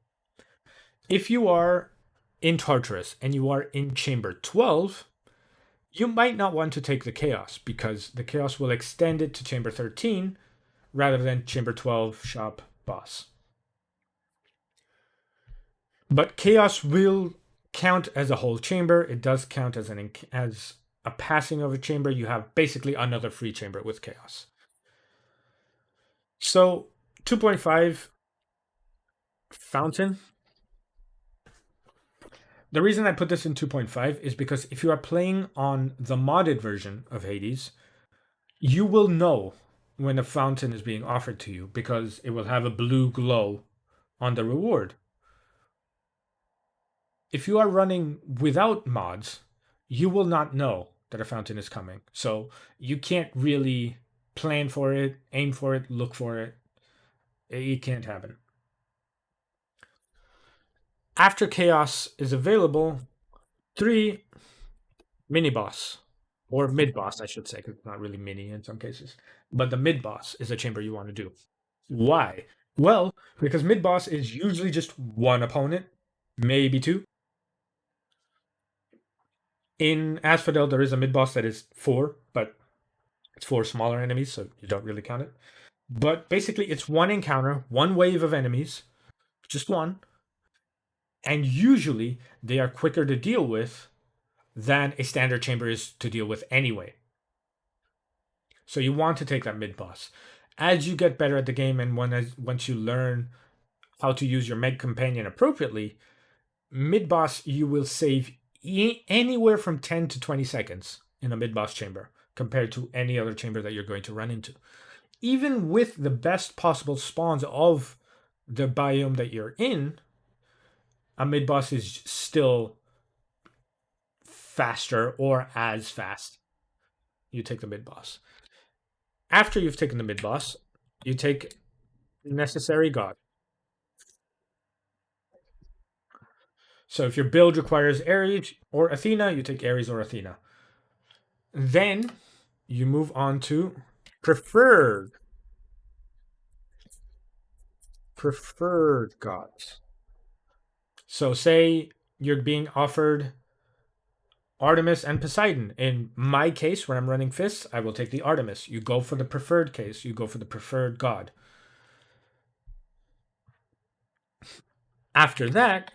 If you are in Tartarus and you are in chamber 12, you might not want to take the Chaos because the Chaos will extend it to chamber 13 rather than chamber 12 shop boss. But Chaos will count as a whole chamber. It does count as a passing of a chamber. You have basically another free chamber with Chaos. So 2.5 Fountain. The reason I put this in 2.5 is because if you are playing on the modded version of Hades, you will know when a fountain is being offered to you because it will have a blue glow on the reward. If you are running without mods, you will not know that a fountain is coming. So you can't really plan for it, aim for it, look for it. It can't happen. After Chaos is available, 3 mini boss. Or mid boss, I should say, because it's not really mini in some cases. But the mid boss is a chamber you want to do. Why? Well, because mid boss is usually just 1 opponent, maybe 2. In Asphodel, there is a mid boss that is 4, but it's 4 smaller enemies, so you don't really count it. But basically, it's 1 encounter, 1 wave of enemies, just 1. And usually, they are quicker to deal with than a standard chamber is to deal with anyway. So you want to take that mid boss. As you get better at the game and once you learn how to use your Meg Companion appropriately, mid boss you will save anywhere from 10 to 20 seconds in a mid boss chamber compared to any other chamber that you're going to run into. Even with the best possible spawns of the biome that you're in, a mid boss is still faster or as fast. You take the mid boss. After you've taken the mid boss, you take Necessary God. So if your build requires Ares or Athena, you take Ares or Athena. Then you move on to Preferred gods. So say you're being offered Artemis and Poseidon. In my case, when I'm running fists, I will take the Artemis. You go for the preferred case. You go for the preferred god. After that,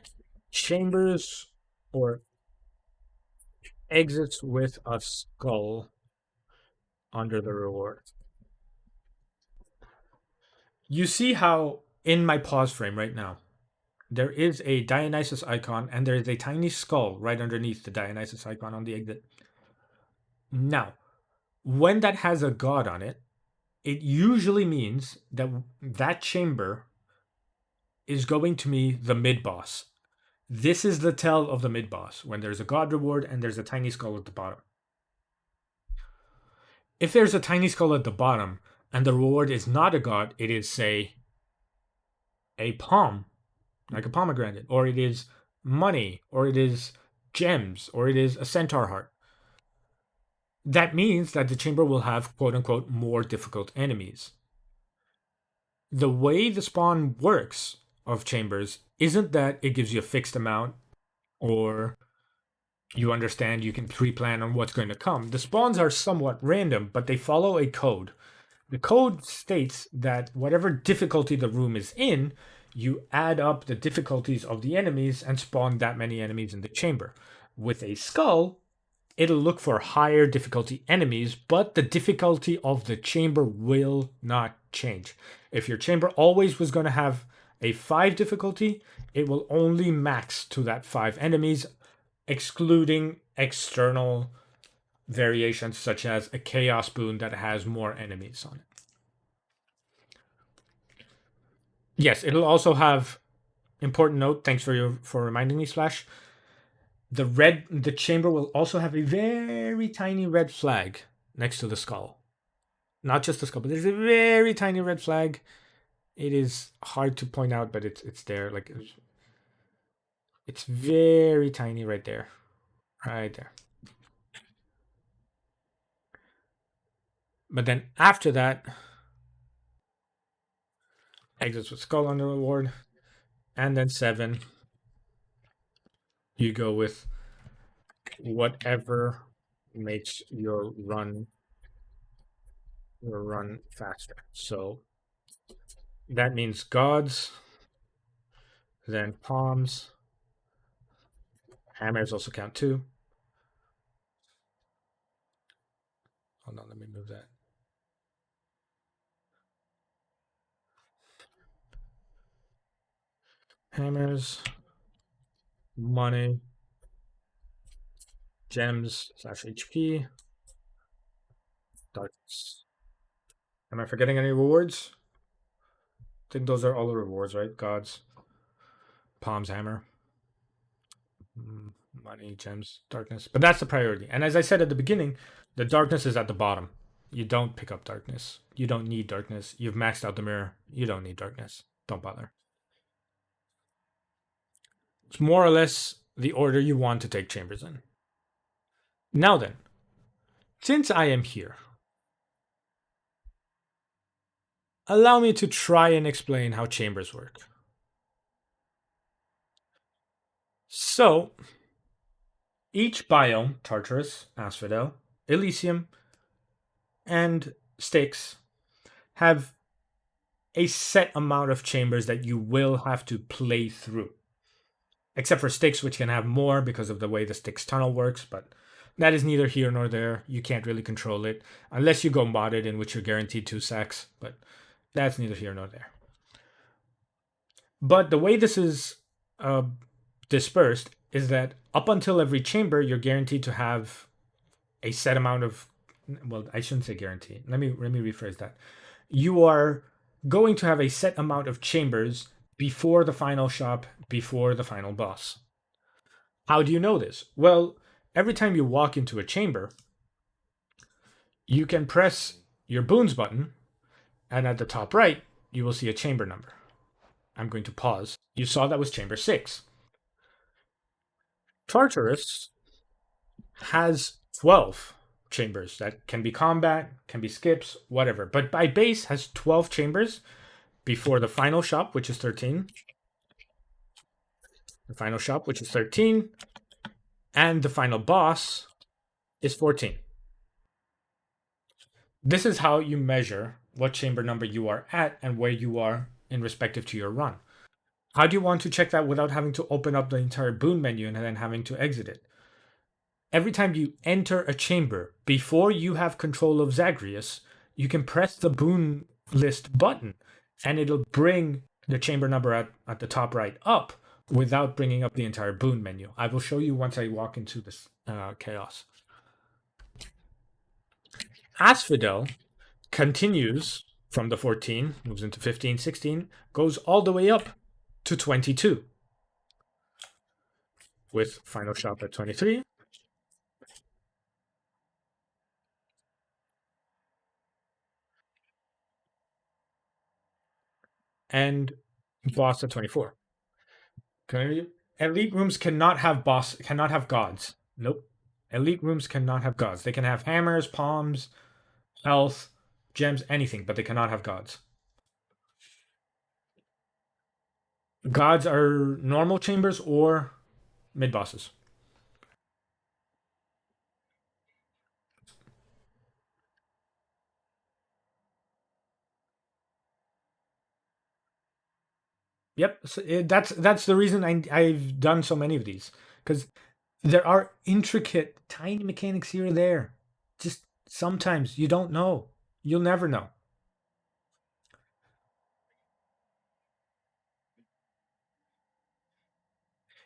chambers or exits with a skull under the reward. You see how in my pause frame right now, there is a Dionysus icon and there is a tiny skull right underneath the Dionysus icon on the exit. Now, when that has a god on it, it usually means that that chamber is going to be the mid boss. This is the tell of the mid boss, when there's a god reward and there's a tiny skull at the bottom. If there's a tiny skull at the bottom and the reward is not a god, it is, say, a palm, like a pomegranate, or it is money, or it is gems, or it is a centaur heart. That means that the chamber will have, quote unquote, more difficult enemies. The way the spawn works of chambers isn't that it gives you a fixed amount or you understand you can pre-plan on what's going to come. The spawns are somewhat random, but they follow a code. The code states that whatever difficulty the room is in, you add up the difficulties of the enemies and spawn that many enemies in the chamber. With a skull, it'll look for higher difficulty enemies, but the difficulty of the chamber will not change. If your chamber always was going to have a 5 difficulty, it will only max to that 5 enemies, excluding external variations such as a chaos boon that has more enemies on it. Yes, it'll also have important note. Thanks for reminding me, Splash. The chamber will also have a very tiny red flag next to the skull. Not just the skull, but there's a very tiny red flag. It is hard to point out, but it's there. Like it's very tiny right there. Right there. But then after that, exits with skull under reward. And then 7, you go with whatever makes your run faster. So that means gods, then palms. Hammers also count too. Hold on, let me move that. Hammers, money, gems / HP, darkness. Am I forgetting any rewards? I think those are all the rewards, right? Gods, palms, hammer, money, gems, darkness. But that's the priority. And as I said at the beginning, the darkness is at the bottom. You don't pick up darkness. You don't need darkness. You've maxed out the mirror. You don't need darkness. Don't bother. It's more or less the order you want to take chambers in. Now then, since I am here, allow me to try and explain how chambers work. So, each biome, Tartarus, Asphodel, Elysium, and Styx, have a set amount of chambers that you will have to play through. Except for Styx, which can have more because of the way the Styx tunnel works, but that is neither here nor there. You can't really control it unless you go modded, in which you're guaranteed 2 sacks, but that's neither here nor there. But the way this is dispersed is that up until every chamber, you're guaranteed to have a set amount of. Well, I shouldn't say guaranteed. Let me rephrase that. You are going to have a set amount of chambers before the final shop, before the final boss. How do you know this? Well, every time you walk into a chamber, you can press your boons button, and at the top right, you will see a chamber number. I'm going to pause. You saw that was chamber 6. Tartarus has 12 chambers that can be combat, can be skips, whatever. But by base has 12 chambers before the final shop, which is 13. The final shop, which is 13. And the final boss is 14. This is how you measure what chamber number you are at and where you are in respective to your run. How do you want to check that without having to open up the entire boon menu and then having to exit it? Every time you enter a chamber, before you have control of Zagreus, you can press the boon list button and it'll bring the chamber number at the top right up without bringing up the entire boon menu. I will show you once I walk into this chaos. Asphodel continues from the 14, moves into 15, 16, goes all the way up to 22, with final shop at 23. And boss at 24. Elite rooms cannot have gods. Nope. Elite rooms cannot have gods. They can have hammers, palms, health, gems, anything, but they cannot have gods. Gods are normal chambers or mid bosses. Yep, so that's the reason I've done so many of these, because There are intricate, tiny mechanics here and there. Just sometimes you don't know. You'll never know.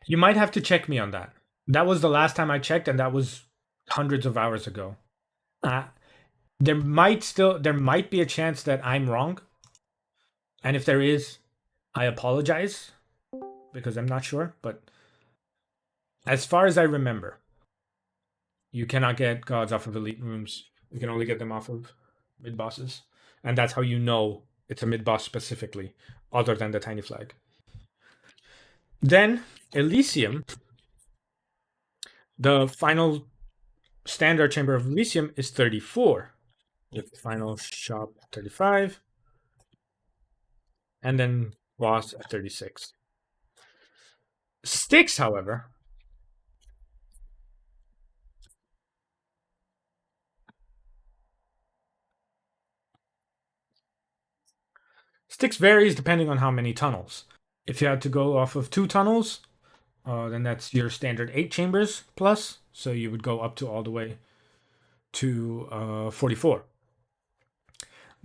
You might have to check me on that. That was the last time I checked, and that was hundreds of hours ago. Uh, there might be a chance that I'm wrong, and if there is, I apologize because I'm not sure. But as far as I remember, you cannot get gods off of elite rooms. You can only get them off of mid bosses, and that's how you know it's a mid boss specifically, other than the tiny flag. Then Elysium, the final standard chamber of Elysium is 34. The final shop 35, and then boss at 36. Styx, however, Styx varies depending on how many tunnels. If you had to go off of 2 tunnels, then that's your standard 8 chambers plus. So you would go up to all the way to 44.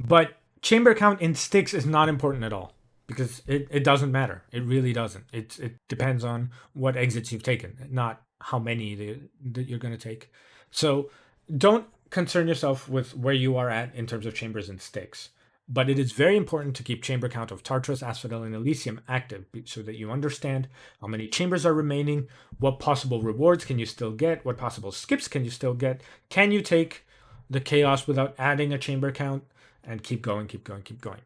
But chamber count in Styx is not important at all because it doesn't matter. It really doesn't. It depends on what exits you've taken, not how many that you're going to take. So don't concern yourself with where you are at in terms of chambers and Styx. But it is very important to keep chamber count of Tartarus, Asphodel, and Elysium active so that you understand how many chambers are remaining, what possible rewards can you still get, what possible skips can you still get, can you take the chaos without adding a chamber count, and keep going, keep going, keep going.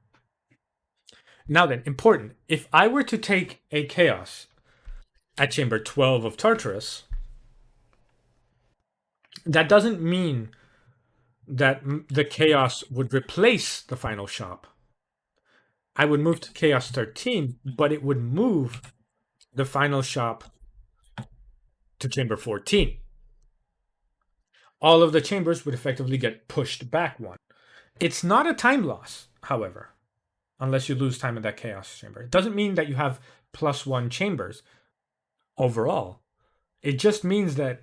Now then, important. If I were to take a chaos at chamber 12 of Tartarus, that doesn't mean that the chaos would replace the final shop. I would move to chaos 13, but it would move the final shop to chamber 14. All of the chambers would effectively get pushed back one. It's not a time loss, however, unless you lose time in that chaos chamber. It doesn't mean that you have +1 chambers overall. It just means that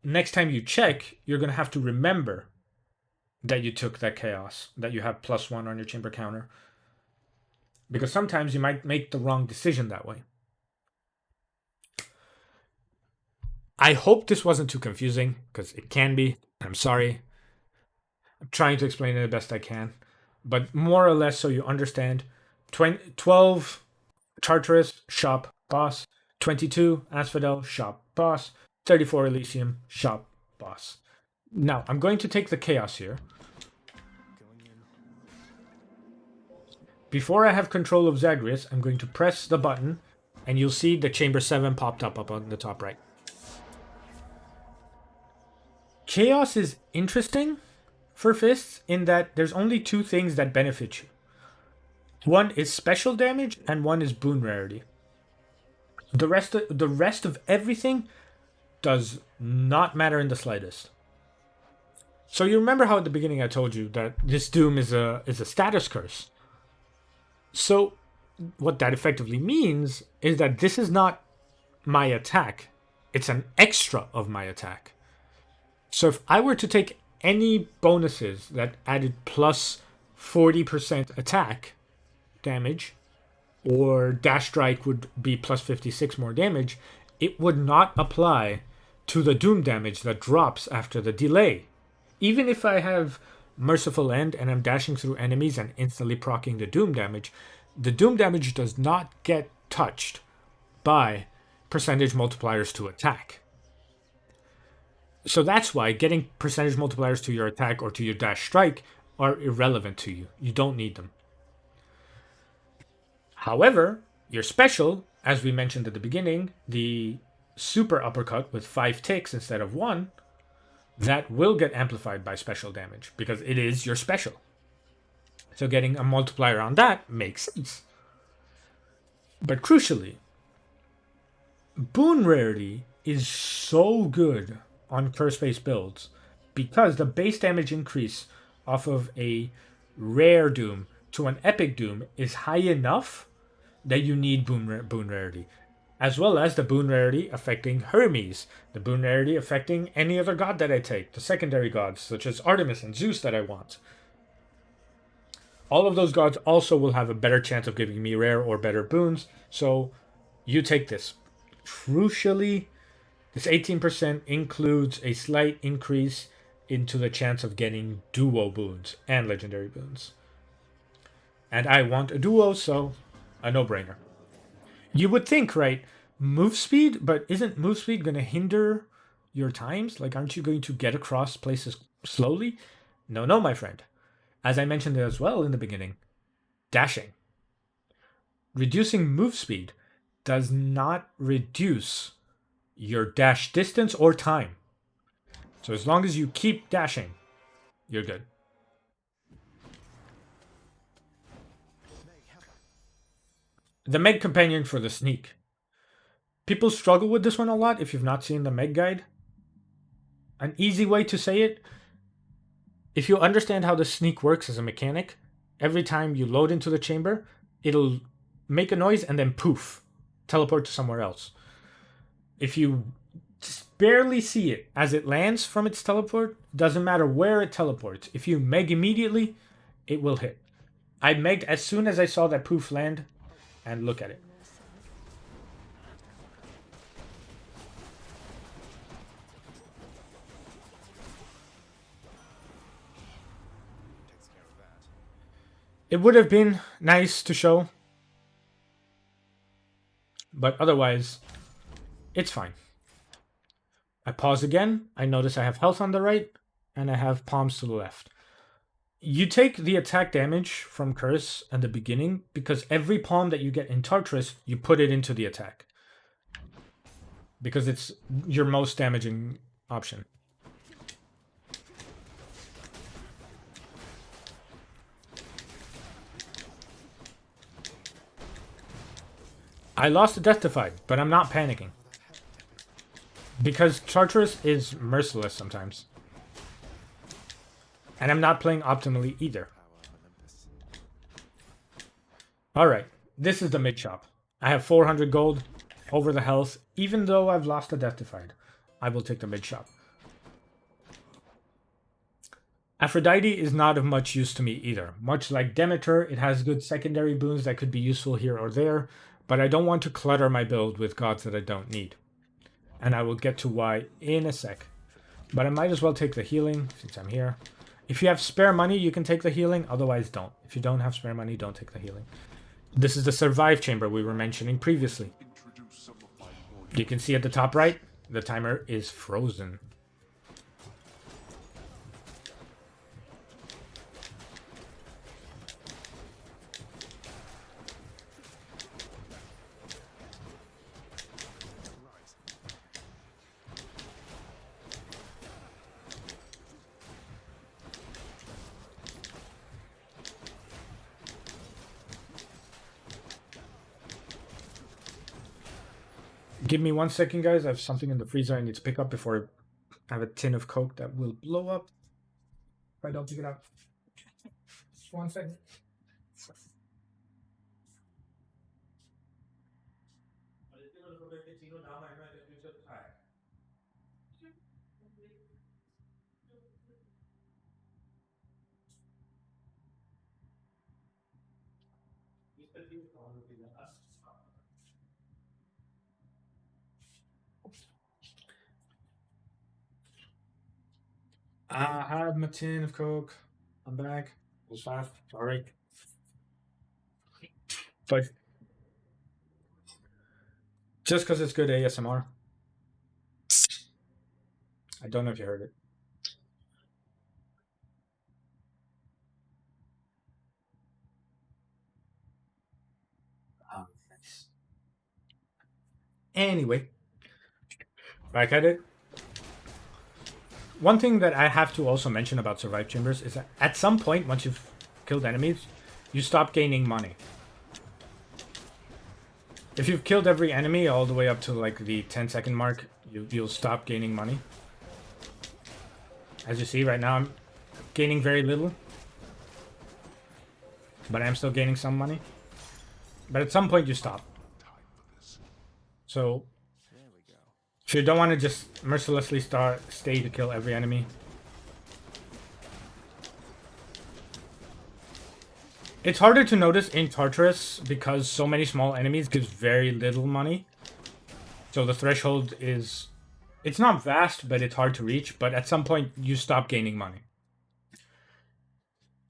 next time you check, you're going to have to remember that you took that chaos, that you have +1 on your chamber counter. Because sometimes you might make the wrong decision that way. I hope this wasn't too confusing, because it can be. I'm sorry. I'm trying to explain it the best I can. But more or less so you understand. 12 Tartarus, shop, boss. 22 Asphodel, shop, boss. 34 Elysium, shop, boss. Now, I'm going to take the chaos here. Before I have control of Zagreus, I'm going to press the button, and you'll see the chamber 7 popped up on the top right. Chaos is interesting for fists in that there's only 2 things that benefit you. One is special damage, and one is boon rarity. The rest of everything does not matter in the slightest. So you remember how at the beginning I told you that this doom is a status curse. So what that effectively means is that this is not my attack. It's an extra of my attack. So if I were to take any bonuses that added plus 40% attack damage, or dash strike would be plus 56 more damage, it would not apply to the doom damage that drops after the delay. Even if I have Merciful End and I'm dashing through enemies and instantly proccing the doom damage does not get touched by percentage multipliers to attack. So that's why getting percentage multipliers to your attack or to your dash strike are irrelevant to you. You don't need them. However, your special, as we mentioned at the beginning, the super uppercut with 5 ticks instead of 1, that will get amplified by special damage because it is your special. So getting a multiplier on that makes sense. But crucially, boon rarity is so good on curse-based builds because the base damage increase off of a rare doom to an epic doom is high enough that you need boon rarity. as well as the boon rarity affecting Hermes, the boon rarity affecting any other god that I take, the secondary gods, such as Artemis and Zeus that I want. All of those gods also will have a better chance of giving me rare or better boons, so you take this. Crucially, this 18% includes a slight increase into the chance of getting duo boons and legendary boons. And I want a duo, so a no-brainer. You would think, right, move speed, but isn't move speed going to hinder your times? Like, aren't you going to get across places slowly? No, my friend. As I mentioned as well in the beginning, dashing. Reducing move speed does not reduce your dash distance or time. So as long as you keep dashing, you're good. The Meg Companion for the sneak. People struggle with this one a lot if you've not seen the Meg guide. An easy way to say it, if you understand how the sneak works as a mechanic, every time you load into the chamber, it'll make a noise and then poof, teleport to somewhere else. If you just barely see it as it lands from its teleport, doesn't matter where it teleports. If you Meg immediately, it will hit. I Megged as soon as I saw that poof land, and look at it. It would have been nice to show, but otherwise, it's fine. I pause again. I notice I have health on the right, and I have palms to the left. You take the attack damage from Curse at the beginning, because every palm that you get in Tartarus, you put it into the attack. Because it's your most damaging option. I lost a Death-Defied, but I'm not panicking. Because Tartarus is merciless sometimes. And I'm not playing optimally either. Alright, this is the mid shop. I have 400 gold over the health, even though I've lost a Death-Defied. I will take the mid shop. Aphrodite is not of much use to me either. Much like Demeter, it has good secondary boons that could be useful here or there, but I don't want to clutter my build with gods that I don't need. And I will get to why in a sec. But I might as well take the healing since I'm here. If you have spare money, you can take the healing, otherwise don't. If you don't have spare money, don't take the healing. This is the survive chamber we were mentioning previously. You can see at the top right, the timer is frozen. Give me 1 second, guys. I have something in the freezer I need to pick up before I have a tin of Coke that will blow up if I don't pick it up. Just 1 second. I have my tin of Coke. I'm back. It was fast. Sorry. But just because it's good ASMR. I don't know if you heard it. Oh, nice. Anyway, back at it. One thing that I have to also mention about survive chambers is that at some point, once you've killed enemies, you stop gaining money. If you've killed every enemy all the way up to like the 10-second mark, you'll stop gaining money. As you see right now, I'm gaining very little. But I'm still gaining some money. But at some point you stop. So if you don't want to just mercilessly stay to kill every enemy. It's harder to notice in Tartarus because so many small enemies gives very little money. So the threshold is... It's not vast, but it's hard to reach. But at some point, you stop gaining money.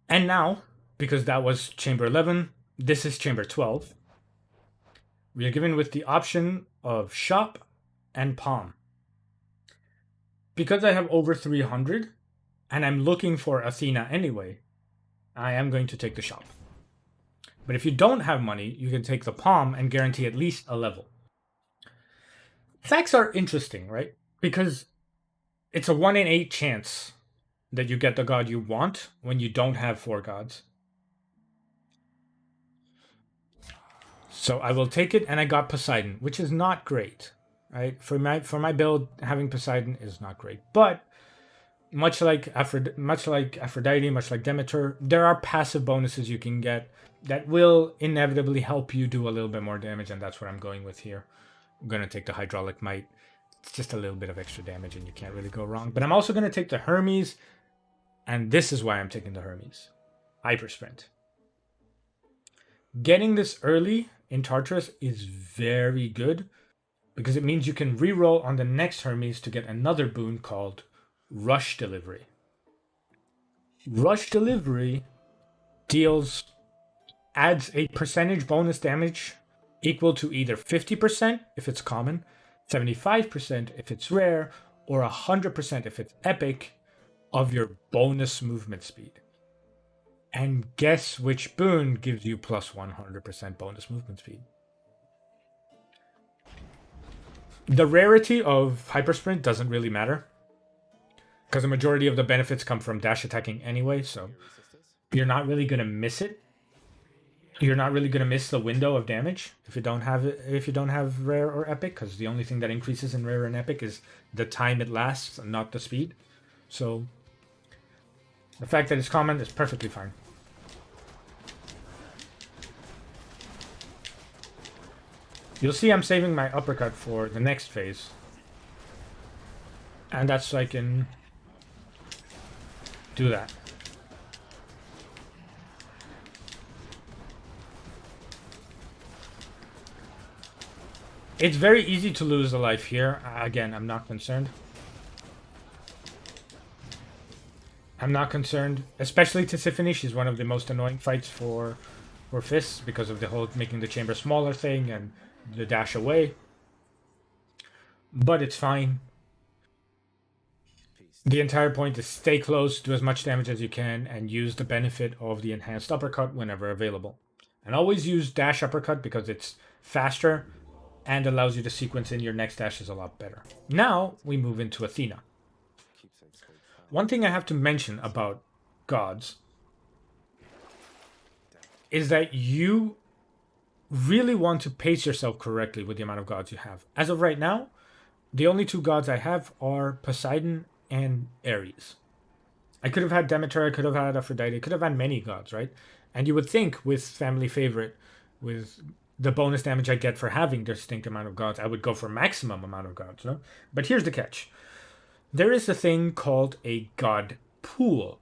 And now, because that was Chamber 11, this is Chamber 12. We are given with the option of Shop and Palm. Because I have over 300, and I'm looking for Athena anyway, I am going to take the Shop. But if you don't have money, you can take the Palm and guarantee at least a level. Facts are interesting, right? Because it's a 1 in 8 chance that you get the god you want when you don't have 4 gods. So I will take it, and I got Poseidon, which is not great, right? For my build, having Poseidon is not great. But much like Aphrodite, much like Demeter, there are passive bonuses you can get that will inevitably help you do a little bit more damage, and that's what I'm going with here. I'm going to take the Hydraulic Might. It's just a little bit of extra damage, and you can't really go wrong. But I'm also going to take the Hermes, and this is why I'm taking the Hermes. Hyper Sprint. Getting this early in Tartarus is very good, because it means you can reroll on the next Hermes to get another boon called Rush Delivery. Rush Delivery adds a percentage bonus damage equal to either 50% if it's common, 75% if it's rare, or 100% if it's epic of your bonus movement speed. And guess which boon gives you plus 100% bonus movement speed? The rarity of Hypersprint doesn't really matter, because the majority of the benefits come from dash attacking anyway, so you're not really going to miss it. You're not really going to miss the window of damage if you don't have rare or epic, because the only thing that increases in rare and epic is the time it lasts and not the speed. So the fact that it's common is perfectly fine. You'll see I'm saving my uppercut for the next phase. And that's so I can do that. It's very easy to lose a life here. Again, I'm not concerned. I'm not concerned. Especially Tisiphone. She's one of the most annoying fights for fists because of the whole making the chamber smaller thing and the dash away. But it's fine. The entire point is stay close, do as much damage as you can, and use the benefit of the enhanced uppercut whenever available. And always use dash uppercut because it's faster and allows you to sequence in your next dashes a lot better. Now we move into Athena. One thing I have to mention about gods is that you really want to pace yourself correctly with the amount of gods you have. As of right now, the only 2 gods I have are Poseidon and Ares. I could have had Demeter, I could have had Aphrodite, I could have had many gods, right? And you would think with Family Favorite, with the bonus damage I get for having distinct amount of gods, I would go for maximum amount of gods, no? But here's the catch. There is a thing called a god pool.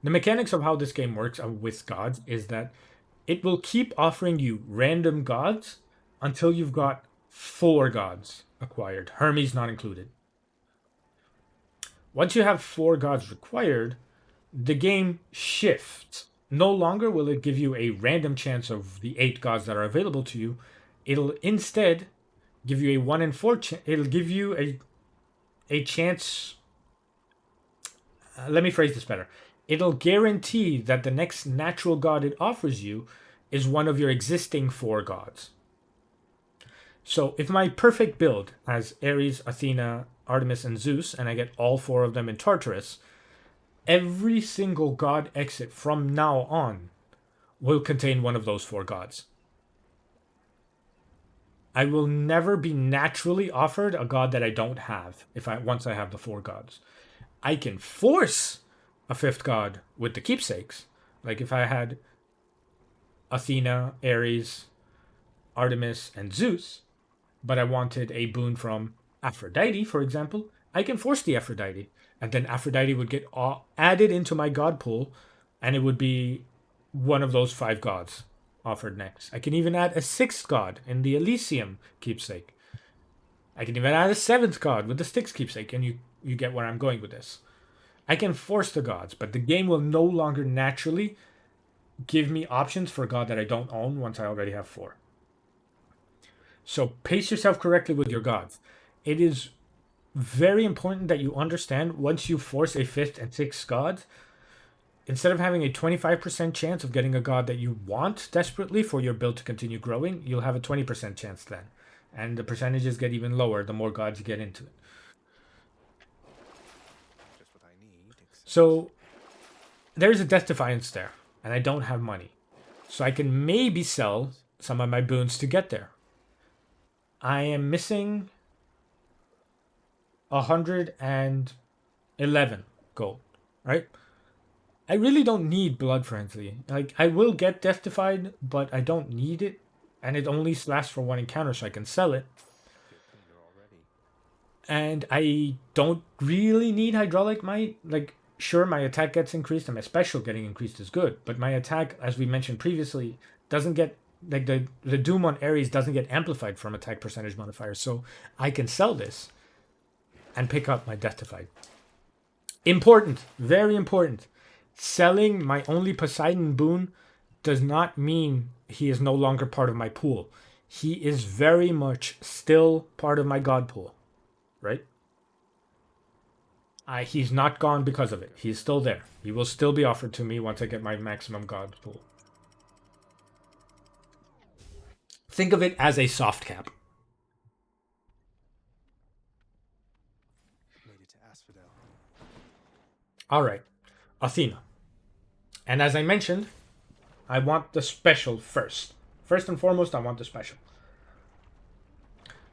The mechanics of how this game works with gods is that it will keep offering you random gods until you've got 4 gods acquired, Hermes not included. Once you have 4 gods required, the game shifts. No longer will it give you a random chance of the 8 gods that are available to you. It'll instead give you a 1 in 4 chance. It'll give you a chance. Let me phrase this better. It'll guarantee that the next natural god it offers you is one of your existing 4 gods. So if my perfect build has Ares, Athena, Artemis, and Zeus, and I get all 4 of them in Tartarus, every single god exit from now on will contain one of those 4 gods. I will never be naturally offered a god that I don't have once I have the 4 gods. I can force a 5th god with the keepsakes. Like if I had Athena, Ares, Artemis, and Zeus, but I wanted a boon from Aphrodite, for example, I can force the Aphrodite, and then Aphrodite would get added into my god pool, and it would be one of those 5 gods offered next. I can even add a 6th god in the Elysium keepsake. I can even add a 7th god with the Styx keepsake, and you get where I'm going with this. I can force the gods, but the game will no longer naturally give me options for a god that I don't own once I already have 4. So pace yourself correctly with your gods. It is very important that you understand once you force a 5th and 6th god, instead of having a 25% chance of getting a god that you want desperately for your build to continue growing, you'll have a 20% chance then. And the percentages get even lower the more gods you get into it. So there's a Death Defiance there, and I don't have money. So I can maybe sell some of my boons to get there. I am missing 111 gold, right? I really don't need Blood Frenzy. Like, I will get Death Defied, but I don't need it. And it only lasts for 1 encounter, so I can sell it. And I don't really need Hydraulic Might. Like, sure, my attack gets increased and my special getting increased is good. But my attack, as we mentioned previously, doesn't get... Like, the Doom on Ares doesn't get amplified from attack percentage modifiers. So I can sell this and pick up my Death Defied. Important. Very important. Selling my only Poseidon boon does not mean he is no longer part of my pool. He is very much still part of my god pool, right? He's not gone because of it. He's still there. He will still be offered to me once I get my maximum god pool. Think of it as a soft cap. Made it to Asphodel. All right, Athena. And as I mentioned, I want the special first. First and foremost, I want the special.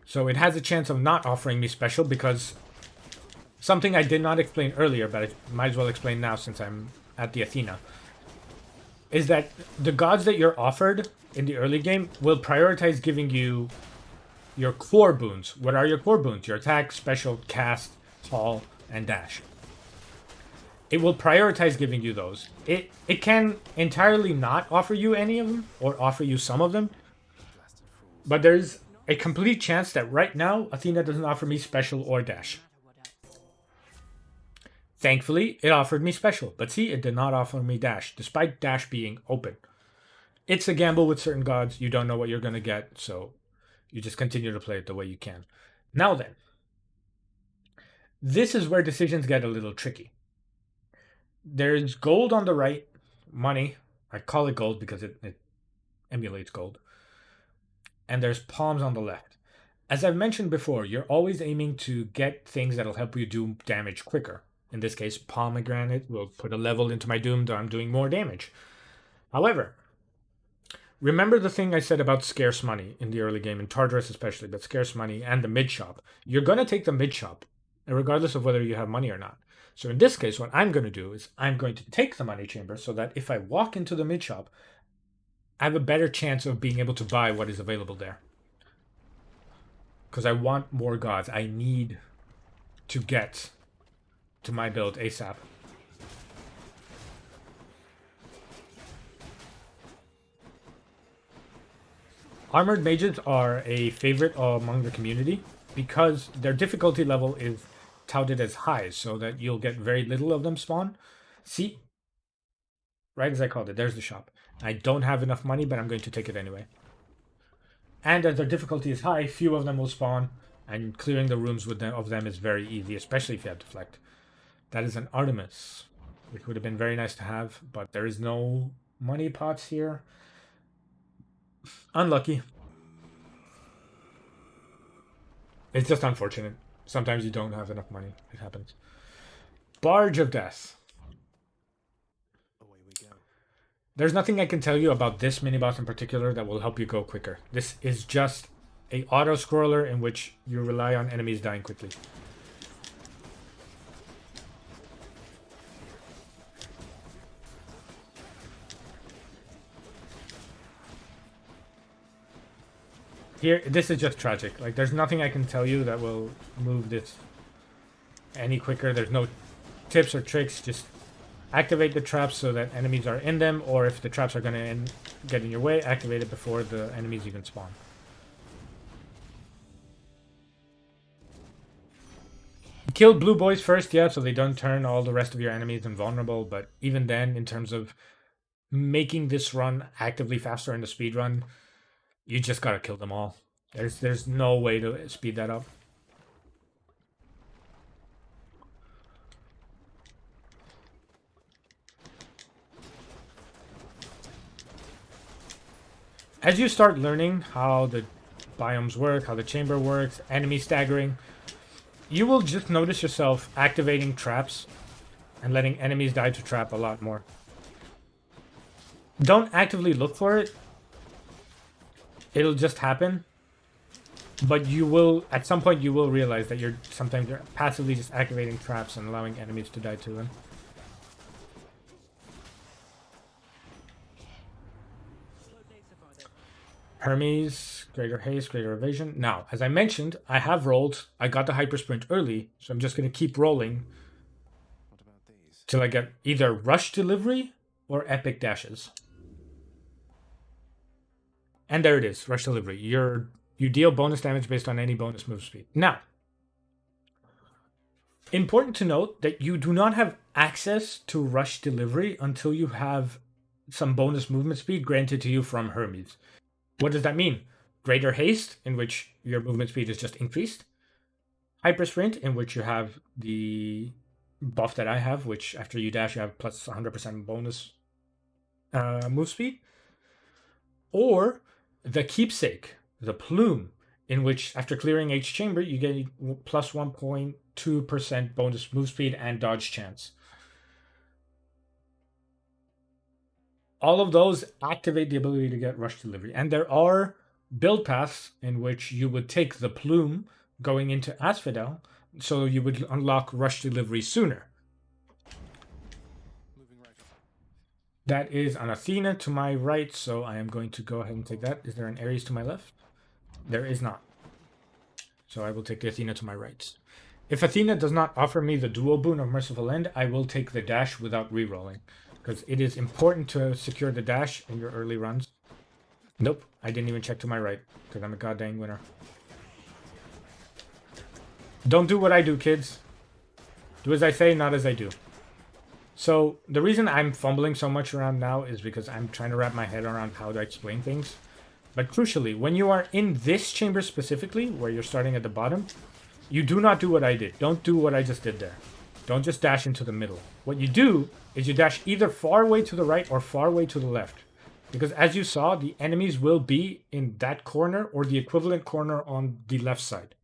So it has a chance of not offering me special because something I did not explain earlier, but I might as well explain now since I'm at the Athena, is that the gods that you're offered in the early game will prioritize giving you your core boons. What are your core boons? Your attack, special, cast, haul, and dash. It will prioritize giving you those. It can entirely not offer you any of them or offer you some of them. But there's a complete chance that right now Athena doesn't offer me special or dash. Thankfully, it offered me special. But see, it did not offer me dash, despite dash being open. It's a gamble with certain gods. You don't know what you're going to get, so you just continue to play it the way you can. Now then, this is where decisions get a little tricky. There's gold on the right, money. I call it gold because it emulates gold. And there's palms on the left. As I've mentioned before, you're always aiming to get things that'll help you do damage quicker. In this case, pomegranate will put a level into my doom that I'm doing more damage. However, remember the thing I said about scarce money in the early game, in Tartarus especially, but scarce money and the mid shop. You're going to take the mid shop, regardless of whether you have money or not. So in this case, what I'm going to do is I'm going to take the money chamber so that if I walk into the mid shop, I have a better chance of being able to buy what is available there. Because I want more gods. I need to get to my build ASAP. Armored mages are a favorite among the community because their difficulty level is touted as high, so that you'll get very little of them spawn. See? Right as I called it, there's the shop. I don't have enough money, but I'm going to take it anyway. And as their difficulty is high, few of them will spawn, and clearing the rooms with them, of them is very easy, especially if you have Deflect. That is an Artemis, which would have been very nice to have, but there is no money pots here. Unlucky. It's just unfortunate. Sometimes you don't have enough money. It happens. Barge of Death. Away we go. There's nothing I can tell you about this mini-boss in particular that will help you go quicker. This is just a auto-scroller in which you rely on enemies dying quickly. here, this is just tragic. Like, there's nothing I can tell you that will move this any quicker. There's no tips or tricks. Just activate the traps so that enemies are in them, or if the traps are going to get in your way, activate it before the enemies even spawn. Kill blue boys first, yeah, so they don't turn all the rest of your enemies invulnerable, but even then, in terms of making this run actively faster in the speed run, you just gotta kill them all. There's no way to speed that up. As you start learning how the biomes work, how the chamber works, enemy staggering, you will just notice yourself activating traps and letting enemies die to trap a lot more. Don't actively look for it. It'll just happen. But you will, at some point, you will realize that you're passively just activating traps and allowing enemies to die to them. Hermes, greater haste, greater evasion. Now, as I mentioned, I have rolled. I got the hyper sprint early, so I'm just going to keep rolling till I get either rush delivery or epic dashes. And there it is, rush delivery. You deal bonus damage based on any bonus move speed. Now, important to note that you do not have access to rush delivery until you have some bonus movement speed granted to you from Hermes. What does that mean? Greater haste, in which your movement speed is just increased. Hyper sprint, in which you have the buff that I have, which after you dash, you have plus 100% bonus move speed. Or the keepsake, the plume, in which after clearing each chamber, you get plus 1.2% bonus move speed and dodge chance. All of those activate the ability to get rush delivery. And there are build paths in which you would take the plume going into Asphodel, so you would unlock rush delivery sooner. That is an Athena to my right, so I am going to go ahead and take that. Is there an Ares to my left? There is not. So I will take the Athena to my right. If Athena does not offer me the dual boon of Merciful End, I will take the dash without rerolling, because it is important to secure the dash in your early runs. Nope, I didn't even check to my right, because I'm a goddamn winner. Don't do what I do, kids. Do as I say, not as I do. So the reason I'm fumbling so much around now is because I'm trying to wrap my head around how to explain things. But crucially, when you are in this chamber specifically, where you're starting at the bottom, you do not do what I did. Don't do what I just did there. Don't just dash into the middle. What you do is you dash either far away to the right or far away to the left. Because as you saw, the enemies will be in that corner or the equivalent corner on the left side.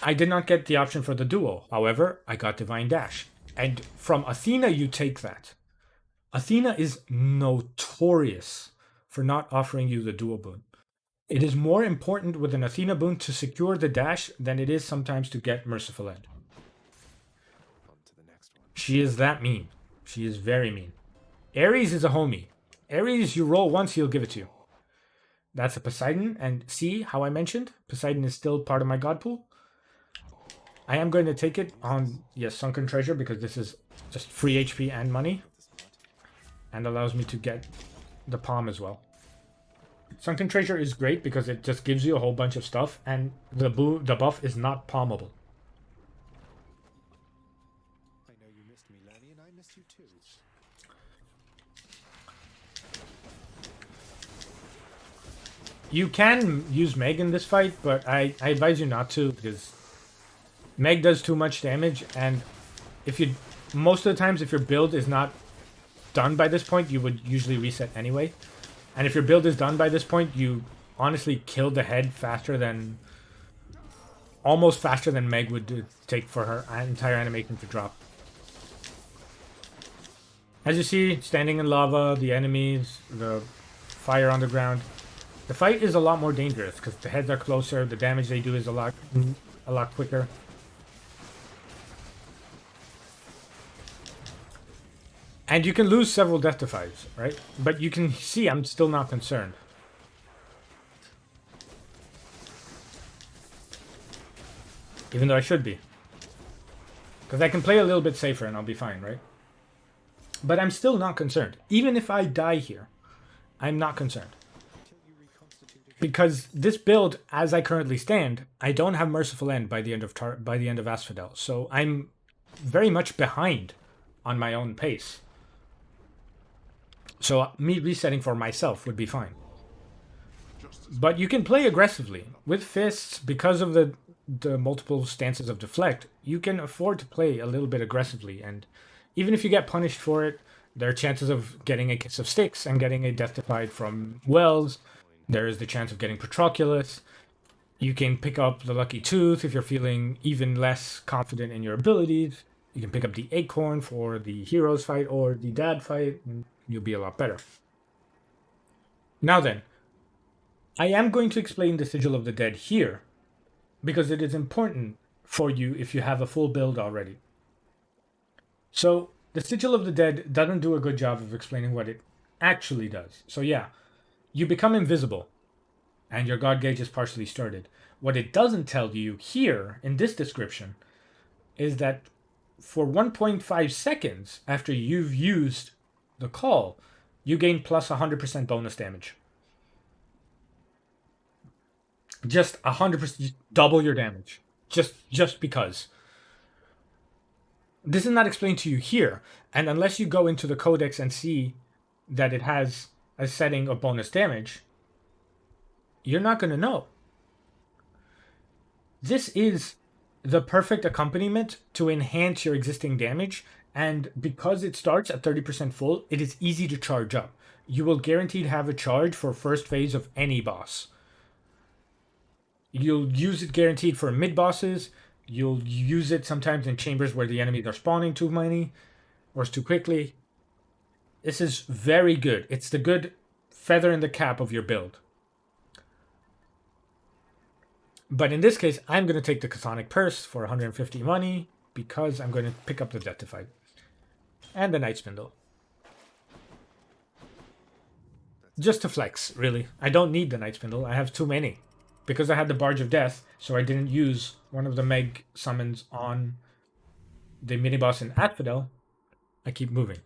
I did not get the option for the duo. However, I got Divine Dash. And from Athena, you take that. Athena is notorious for not offering you the dual boon. It is more important with an Athena boon to secure the dash than it is sometimes to get Merciful End. She is that mean. She is very mean. Ares is a homie. Ares, you roll once, he'll give it to you. That's a Poseidon. And see how I mentioned? Poseidon is still part of my god pool. I am going to take it on, yes, Sunken Treasure, because this is just free HP and money. And allows me to get the palm as well. Sunken Treasure is great because it just gives you a whole bunch of stuff, and the buff is not palmable. I know you missed me, Lenny, and I missed you too. You can use Meg in this fight, but I advise you not to, because Meg does too much damage, and most of the times if your build is not done by this point, you would usually reset anyway. And if your build is done by this point, you honestly kill the head almost faster than Meg would take for her entire animation to drop. As you see, standing in lava, the enemies, the fire on the ground. The fight is a lot more dangerous because the heads are closer, the damage they do is a lot quicker. And you can lose several death defies, right? But you can see I'm still not concerned. Even though I should be. Because I can play a little bit safer and I'll be fine, right? But I'm still not concerned. Even if I die here, I'm not concerned. Because this build, as I currently stand, I don't have Merciful End by the end of Asphodel. So I'm very much behind on my own pace. So me resetting for myself would be fine. But you can play aggressively. With fists, because of the multiple stances of deflect, you can afford to play a little bit aggressively. And even if you get punished for it, there are chances of getting a Kiss of Styx and getting a Death Defied from Wells. There is the chance of getting Patroclus. You can pick up the Lucky Tooth if you're feeling even less confident in your abilities. You can pick up the Acorn for the Heroes fight or the Dad fight, and you'll be a lot better. Now then, I am going to explain the Sigil of the Dead here, because it is important for you if you have a full build already. So, the Sigil of the Dead doesn't do a good job of explaining what it actually does. So yeah, you become invisible, and your God Gauge is partially started. What it doesn't tell you here, in this description, is that for 1.5 seconds after you've used the call, you gain plus 100% bonus damage. Just 100%, double your damage. Just because. This is not explained to you here, and unless you go into the codex and see that it has a setting of bonus damage, you're not going to know. This is the perfect accompaniment to enhance your existing damage, and because it starts at 30% full, it is easy to charge up. You will guaranteed have a charge for first phase of any boss. You'll use it guaranteed for mid bosses. You'll use it sometimes in chambers where the enemies are spawning too many or too quickly. This is very good. It's the good feather in the cap of your build. But in this case, I'm going to take the Chthonic Purse for 150 money because I'm going to pick up the Death Defied. And the Night Spindle. Just to flex, really. I don't need the Night Spindle. I have too many. Because I had the Barge of Death, so I didn't use one of the Meg summons on the mini-boss in Asphodel, I keep moving.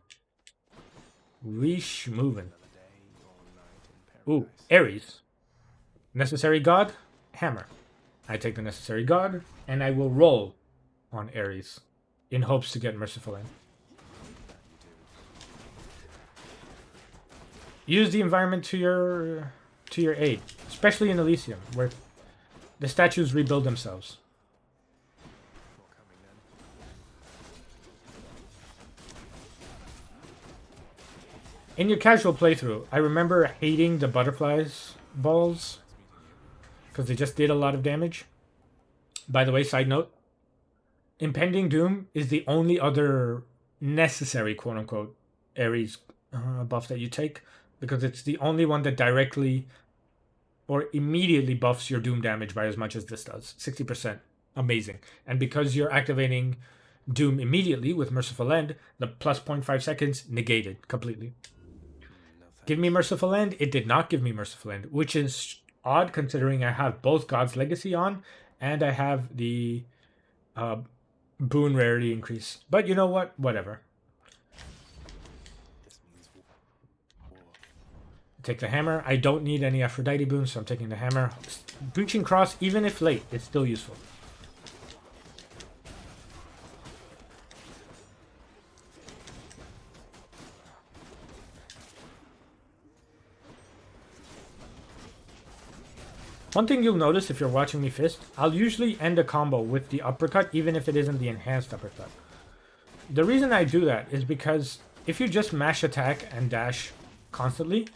Weesh moving. Ooh, Ares. Necessary God, Hammer. I take the Necessary God, and I will roll on Ares in hopes to get Merciful End. Use the environment to your aid, especially in Elysium, where the statues rebuild themselves. In your casual playthrough, I remember hating the butterflies balls because they just did a lot of damage. By the way, side note, Impending Doom is the only other necessary quote-unquote Ares buff that you take, because it's the only one that directly or immediately buffs your Doom damage by as much as this does. 60%. Amazing. And because you're activating Doom immediately with Merciful End, the plus 0.5 seconds negated completely. Give me Merciful End? It did not give me Merciful End, which is odd considering I have both God's Legacy on and I have the boon rarity increase. But you know what? Whatever. Take the hammer. I don't need any Aphrodite boons, so I'm taking the hammer. Breaching Cross, even if late, it's still useful. One thing you'll notice if you're watching me fist, I'll usually end a combo with the uppercut, even if it isn't the enhanced uppercut. The reason I do that is because if you just mash attack and dash constantly,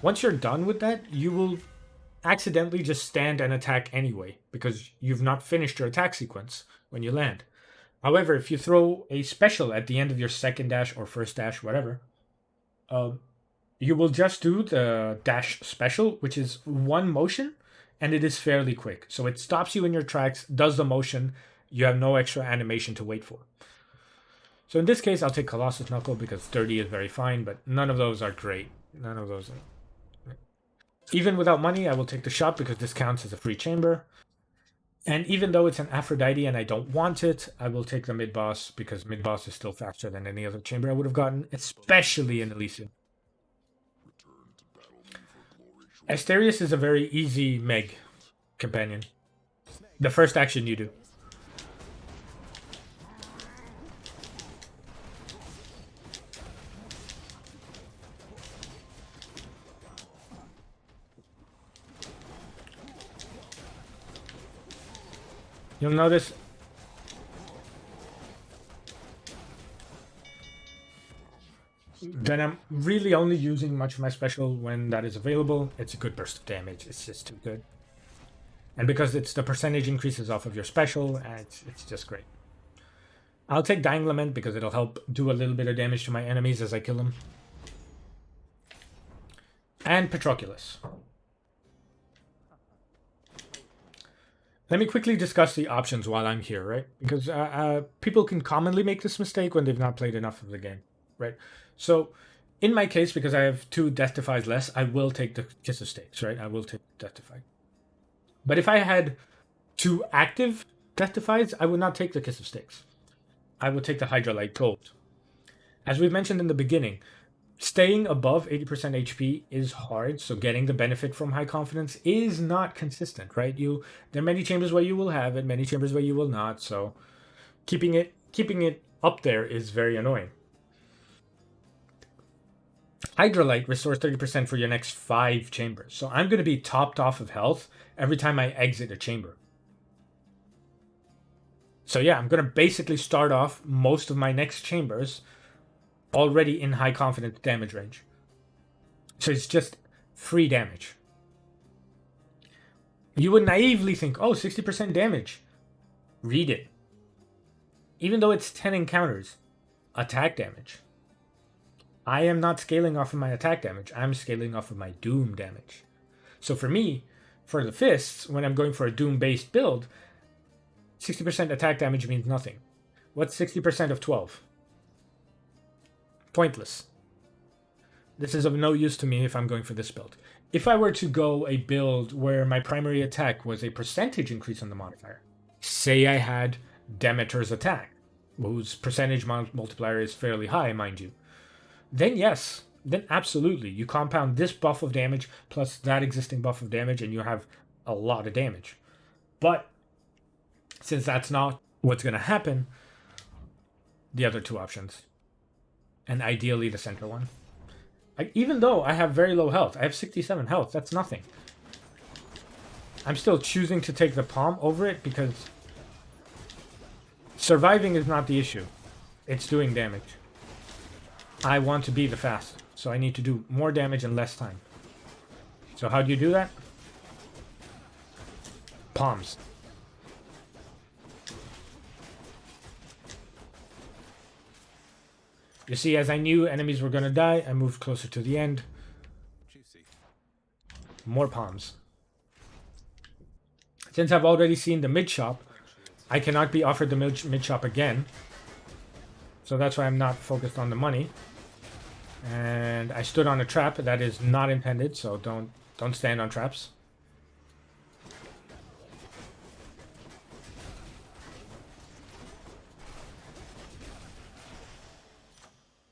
once you're done with that, you will accidentally just stand and attack anyway, because you've not finished your attack sequence when you land. However, if you throw a special at the end of your second dash or first dash, whatever, you will just do the dash special, which is one motion, and it is fairly quick. So it stops you in your tracks, does the motion, you have no extra animation to wait for. So in this case, I'll take Colossus Knuckle because 30 is very fine, but none of those are great. None of those are... Even without money, I will take the shot because this counts as a free chamber. And even though it's an Aphrodite and I don't want it, I will take the mid-boss because mid-boss is still faster than any other chamber I would have gotten, especially in Elysium. Asterius is a very easy Meg companion. The first action you do. You'll notice that I'm really only using much of my special when that is available. It's a good burst of damage. It's just too good. And because it's the percentage increases off of your special, it's just great. I'll take Dying Lament because it'll help do a little bit of damage to my enemies as I kill them. And Patroclus. Let me quickly discuss the options while I'm here, right? Because people can commonly make this mistake when they've not played enough of the game, right? So, in my case, because I have 2 Death Defies less, I will take the Kiss of Styx, right? I will take Death Defy. But if I had 2 active Death Defies, I would not take the Kiss of Styx. I would take the Hydralite Gold. As we've mentioned in the beginning, staying above 80% HP is hard, so getting the benefit from high confidence is not consistent, right? There are many chambers where you will have it, many chambers where you will not, so keeping it up there is very annoying. Hydralite restores 30% for your next 5 chambers, so I'm going to be topped off of health every time I exit a chamber. So yeah, I'm going to basically start off most of my next chambers already in high confidence damage range. So it's just free damage. You would naively think, oh, 60% damage. Read it. Even though it's 10 encounters, attack damage. I am not scaling off of my attack damage. I'm scaling off of my doom damage. So for me, for the fists, when I'm going for a doom-based build, 60% attack damage means nothing. What's 60% of 12? Pointless. This is of no use to me if I'm going for this build. If I were to go a build where my primary attack was a percentage increase on the modifier, say I had Demeter's attack, whose percentage multiplier is fairly high, mind you, then yes, then absolutely, you compound this buff of damage plus that existing buff of damage and you have a lot of damage. But since that's not what's going to happen, the other 2 options. And ideally the center one. Even though I have very low health, I have 67 health, that's nothing. I'm still choosing to take the palm over it because surviving is not the issue. It's doing damage. I want to be the fast, so I need to do more damage in less time. So how do you do that? Palms. You see, as I knew enemies were going to die, I moved closer to the end. More palms. Since I've already seen the mid shop, I cannot be offered the mid shop again. So that's why I'm not focused on the money. And I stood on a trap that is not intended, so don't stand on traps.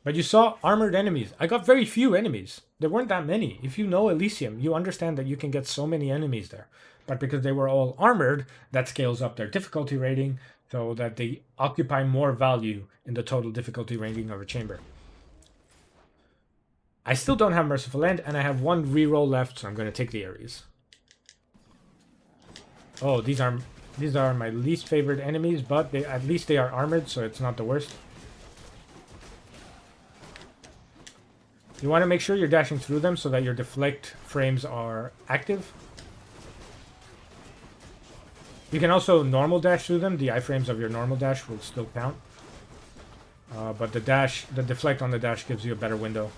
But you saw armored enemies. I got very few enemies. There weren't that many. If you know Elysium, you understand that you can get so many enemies there. But because they were all armored, that scales up their difficulty rating so that they occupy more value in the total difficulty rating of a chamber. I still don't have Merciful End, and I have 1 reroll left, so I'm going to take the Ares. Oh, these are my least favorite enemies, but at least they are armored, so it's not the worst. You want to make sure you're dashing through them so that your deflect frames are active. You can also normal dash through them. The iframes of your normal dash will still count. But the deflect on the dash gives you a better window.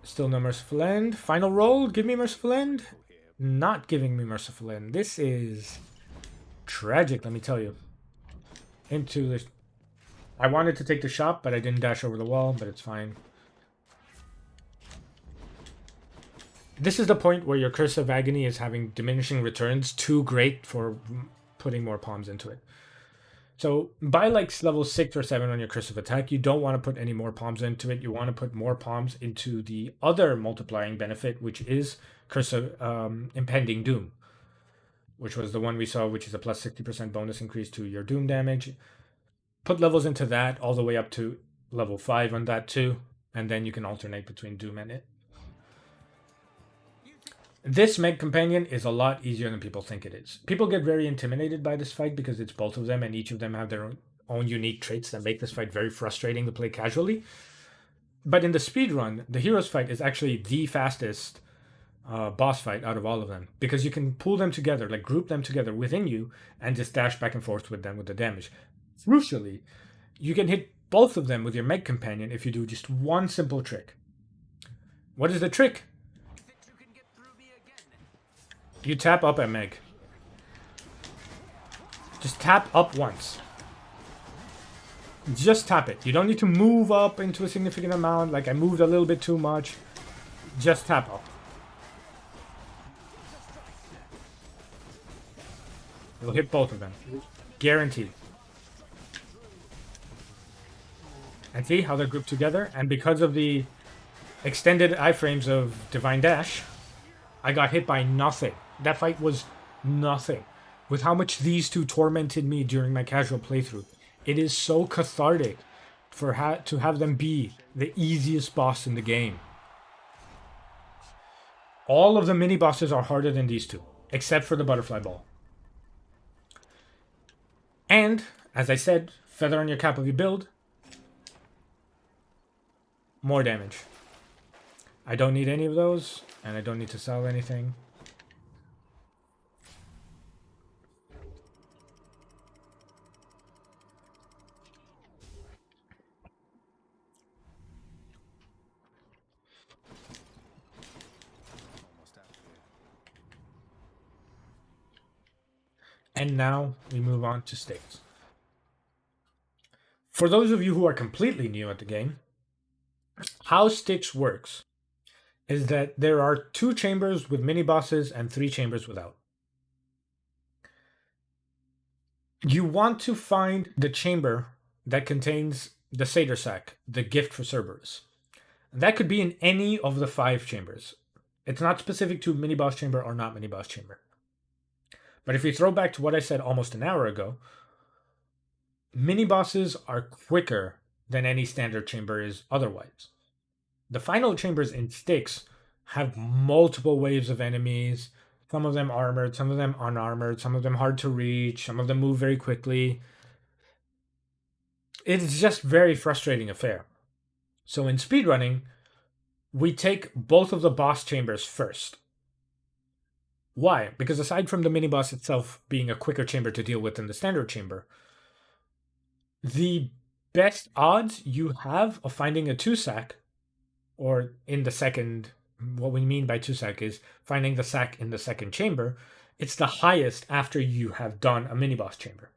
Still no Merciful End. Final roll, give me Merciful End. Not giving me Merciful End. This is tragic, let me tell you. Into the... I wanted to take the shot, but I didn't dash over the wall, but it's fine. This is the point where your Curse of Agony is having diminishing returns too great for putting more palms into it. So by like level 6 or 7 on your Curse of Attack, you don't want to put any more palms into it. You want to put more palms into the other multiplying benefit, which is Curse of Impending Doom, which was the one we saw, which is a plus 60% bonus increase to your Doom damage. Put levels into that all the way up to level 5 on that too, and then you can alternate between Doom and it. This Meg Companion is a lot easier than people think it is. People get very intimidated by this fight because it's both of them, and each of them have their own unique traits that make this fight very frustrating to play casually. But in the speedrun, the Heroes fight is actually the fastest boss fight out of all of them, because you can pull them together, like group them together within you, and just dash back and forth with them with the damage. Crucially, you can hit both of them with your Meg Companion if you do just one simple trick. What is the trick? You tap up at Meg. Just tap up once. Just tap it. You don't need to move up into a significant amount. Like I moved a little bit too much. Just tap up. You'll hit both of them. Guaranteed. And see how they're grouped together? And because of the extended iframes of Divine Dash, I got hit by nothing. That fight was nothing. With how much these two tormented me during my casual playthrough, it is so cathartic to have them be the easiest boss in the game. All of the mini bosses are harder than these two, except for the butterfly ball. And, as I said, feather on your cap of your build, more damage. I don't need any of those, and I don't need to sell anything. And now we move on to Styx. For those of you who are completely new at the game, how Styx works is that there are 2 chambers with mini bosses and 3 chambers without. You want to find the chamber that contains the Satyr Sack, the gift for Cerberus. That could be in any of the 5 chambers. It's not specific to mini boss chamber or not mini boss chamber. But if we throw back to what I said almost an hour ago, mini bosses are quicker than any standard chamber is otherwise. The final chambers in Styx have multiple waves of enemies, some of them armored, some of them unarmored, some of them hard to reach, some of them move very quickly. It's just very frustrating affair. So in speedrunning, we take both of the boss chambers first. Why? Because aside from the mini-boss itself being a quicker chamber to deal with than the standard chamber, the best odds you have of finding a 2-sack, or in the second, what we mean by 2-sack is finding the sack in the second chamber, it's the highest after you have done a mini-boss chamber.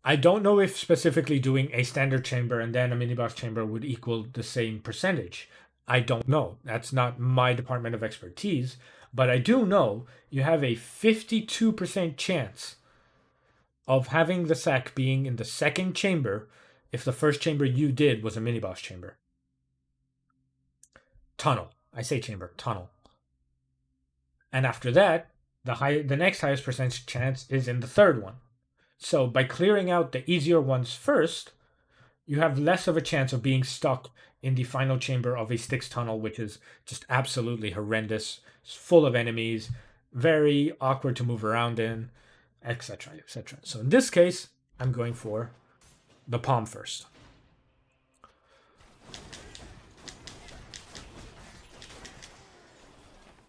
I don't know if specifically doing a standard chamber and then a mini-boss chamber would equal the same percentage. I don't know. That's not my department of expertise. But I do know you have a 52% chance of having the sack being in the second chamber if the first chamber you did was a mini-boss chamber. Tunnel. I say chamber. Tunnel. And after that, the next highest percentage chance is in the third one. So by clearing out the easier ones first, you have less of a chance of being stuck in the final chamber of a Styx tunnel, which is just absolutely horrendous. It's full of enemies, very awkward to move around in, etc., etc. So in this case, I'm going for the palm first.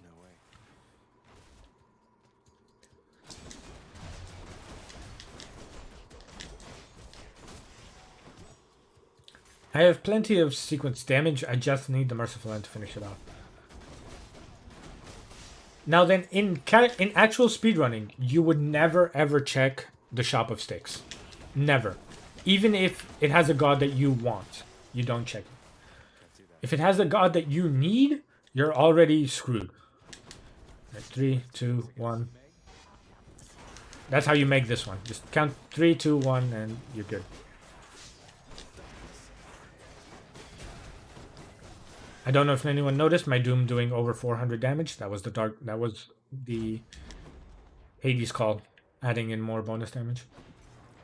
No way. I have plenty of sequence damage. I just need the Merciful End to finish it off. Now then, in actual speedrunning, you would never ever check the Shop of Styx. Never. Even if it has a god that you want, you don't check it. If it has a god that you need, you're already screwed. Right, 3, 2, 1. That's how you make this one. Just count 3, 2, 1, and you're good. I don't know if anyone noticed my Doom doing over 400 damage. That was the Hades call, adding in more bonus damage.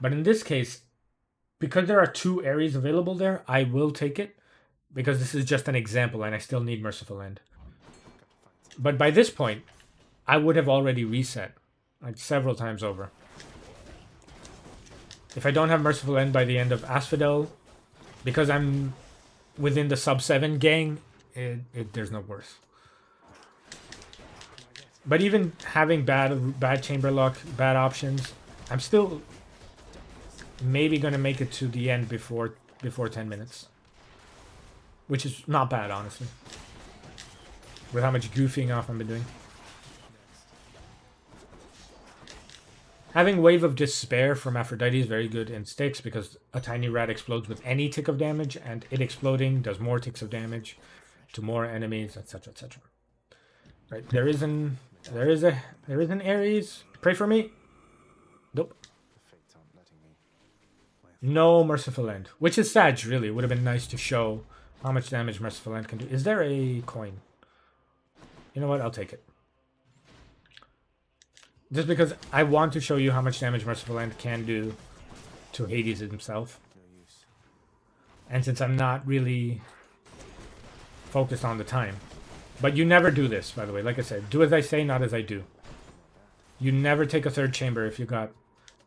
But in this case, because there are 2 areas available there, I will take it, because this is just an example and I still need Merciful End. But by this point, I would have already reset, like several times over. If I don't have Merciful End by the end of Asphodel, because I'm within the sub 7 gang, there's no worse. But even having bad chamber luck, bad options, I'm still maybe gonna make it to the end before 10 minutes, which is not bad, honestly, with how much goofing off I've been doing. Having Wave of Despair from Aphrodite is very good in Styx, because a tiny rat explodes with any tick of damage, and it exploding does more ticks of damage to more enemies, etc., etc. Right, there is an Ares. Pray for me. Nope. No Merciful End, which is sad, really. It would have been nice to show how much damage Merciful End can do. Is there a coin? You know what? I'll take it. Just because I want to show you how much damage Merciful End can do to Hades himself. And since I'm not really focused on the time. But you never do this, by the way. Like I said, do as I say, not as I do. You never take a 3rd chamber if you got...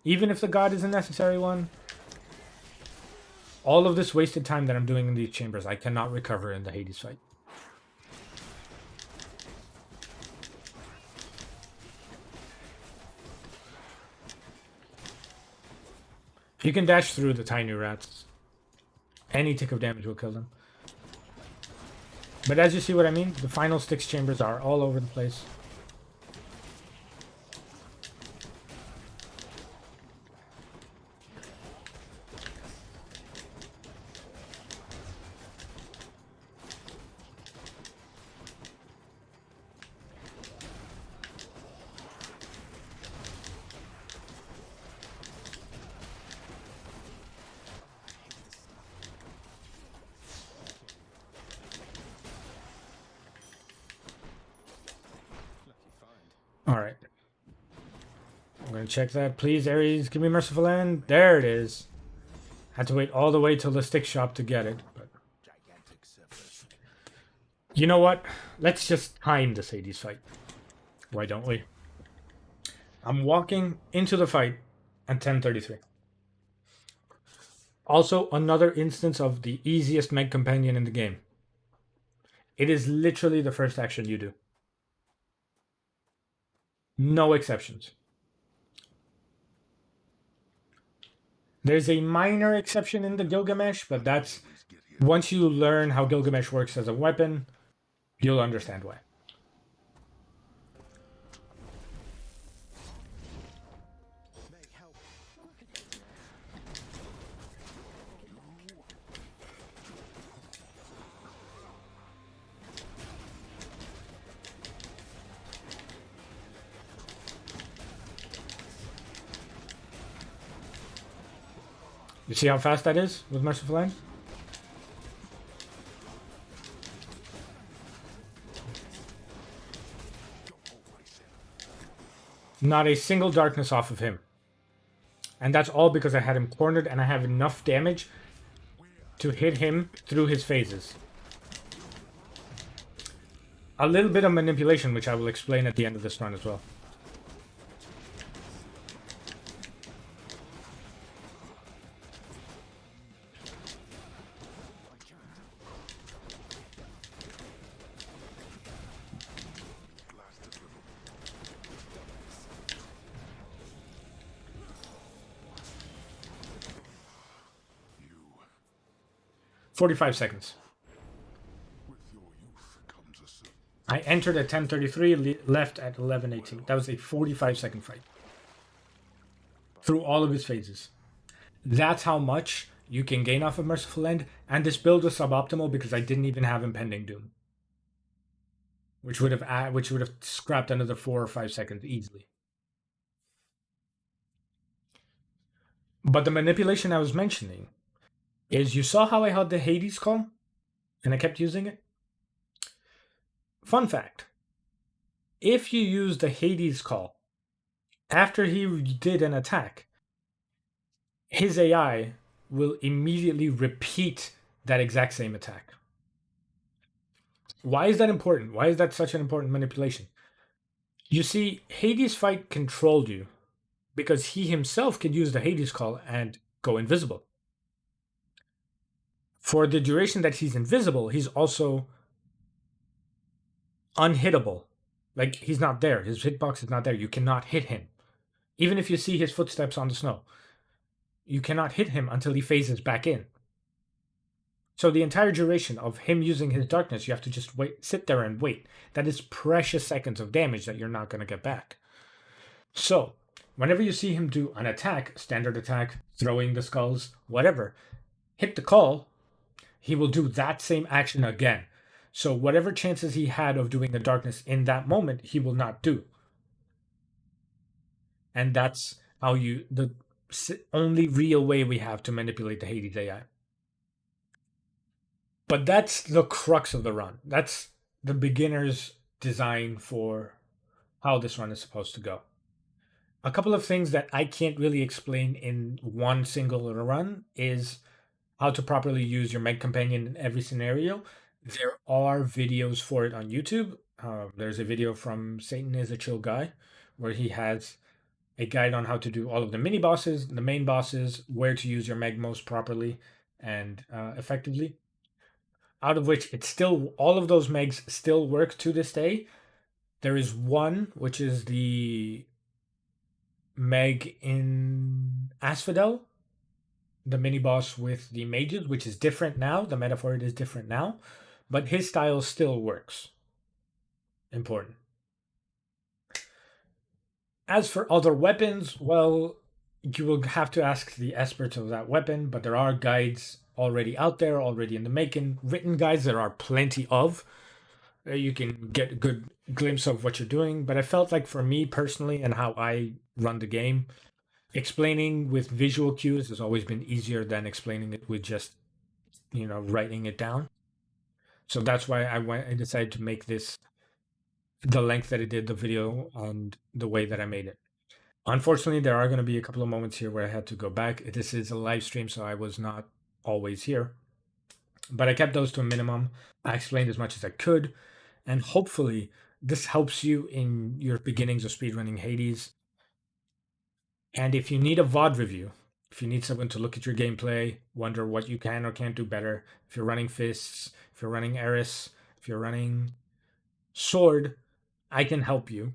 Even if the god is a necessary one. All of this wasted time that I'm doing in these chambers, I cannot recover in the Hades fight. If you can dash through the tiny rats, any tick of damage will kill them. But as you see what I mean, the final Styx chambers are all over the place. Alright. I'm going to check that. Please, Ares, give me Merciful End. There it is. Had to wait all the way till the Styx shop to get it. But you know what? Let's just time this Hades fight. Why don't we? I'm walking into the fight at 10:33. Also, another instance of the easiest Meg companion in the game. It is literally the first action you do. No exceptions. There's a minor exception in the Gilgamesh, but that's... Once you learn how Gilgamesh works as a weapon, you'll understand why. You see how fast that is with Merciful End? Not a single darkness off of him. And that's all because I had him cornered and I have enough damage to hit him through his phases. A little bit of manipulation, which I will explain at the end of this run as well. ...45 seconds. I entered at 10:33, left at 11:18. That was a 45-second fight through all of his phases. That's how much you can gain off of Merciful End, and this build was suboptimal because I didn't even have Impending Doom, which would have scrapped another 4 or 5 seconds easily. But the manipulation I was mentioning is, you saw how I had the Hades call and I kept using it? Fun fact, if you use the Hades call after he did an attack, his AI will immediately repeat that exact same attack. Why is that important? Why is that such an important manipulation? You see, Hades' fight controlled you because he himself can use the Hades call and go invisible. For the duration that he's invisible, he's also unhittable. Like, he's not there. His hitbox is not there. You cannot hit him. Even if you see his footsteps on the snow, you cannot hit him until he phases back in. So the entire duration of him using his darkness, you have to just wait, sit there and wait. That is precious seconds of damage that you're not going to get back. So whenever you see him do an attack, standard attack, throwing the skulls, whatever, hit the call, he will do that same action again. So whatever chances he had of doing the darkness in that moment, he will not do. And that's how the only real way we have to manipulate the Hades AI. But that's the crux of the run. That's the beginner's design for how this run is supposed to go. A couple of things that I can't really explain in one single run is how to properly use your Meg Companion in every scenario. There are videos for it on YouTube. There's a video from Satan is a Chill Guy where he has a guide on how to do all of the mini bosses, the main bosses, where to use your Meg most properly and effectively. Out of which it's still, all of those Megs still work to this day. There is one, which is the Meg in Asphodel, the mini boss with the mages, which is different now. The meta for it is different now, but his style still works. Important. As for other weapons, well, you will have to ask the experts of that weapon, but there are guides already out there, already in the making. Written guides there are plenty of. You can get a good glimpse of what you're doing, but I felt like for me personally and how I run the game, explaining with visual cues has always been easier than explaining it with just, writing it down. So that's why I decided to make this the length that it did, the video, and the way that I made it. Unfortunately, there are going to be a couple of moments here where I had to go back. This is a live stream, so I was not always here. But I kept those to a minimum. I explained as much as I could. And hopefully, this helps you in your beginnings of speedrunning Hades. And if you need a VOD review, if you need someone to look at your gameplay, wonder what you can or can't do better, if you're running Fists, if you're running Eris, if you're running Sword, I can help you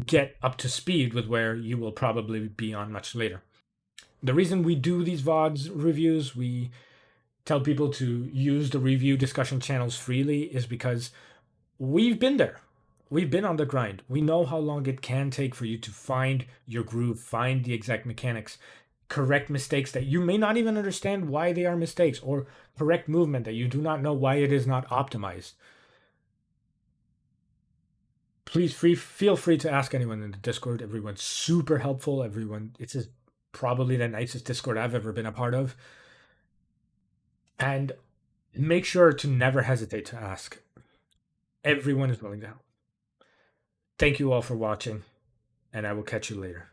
get up to speed with where you will probably be on much later. The reason we do these VODs reviews, we tell people to use the review discussion channels freely, is because we've been there. We've been on the grind. We know how long it can take for you to find your groove, find the exact mechanics, correct mistakes that you may not even understand why they are mistakes, or correct movement that you do not know why it is not optimized. Please feel free to ask anyone in the Discord. Everyone's super helpful. It's probably the nicest Discord I've ever been a part of. And make sure to never hesitate to ask. Everyone is willing to help. Thank you all for watching, and I will catch you later.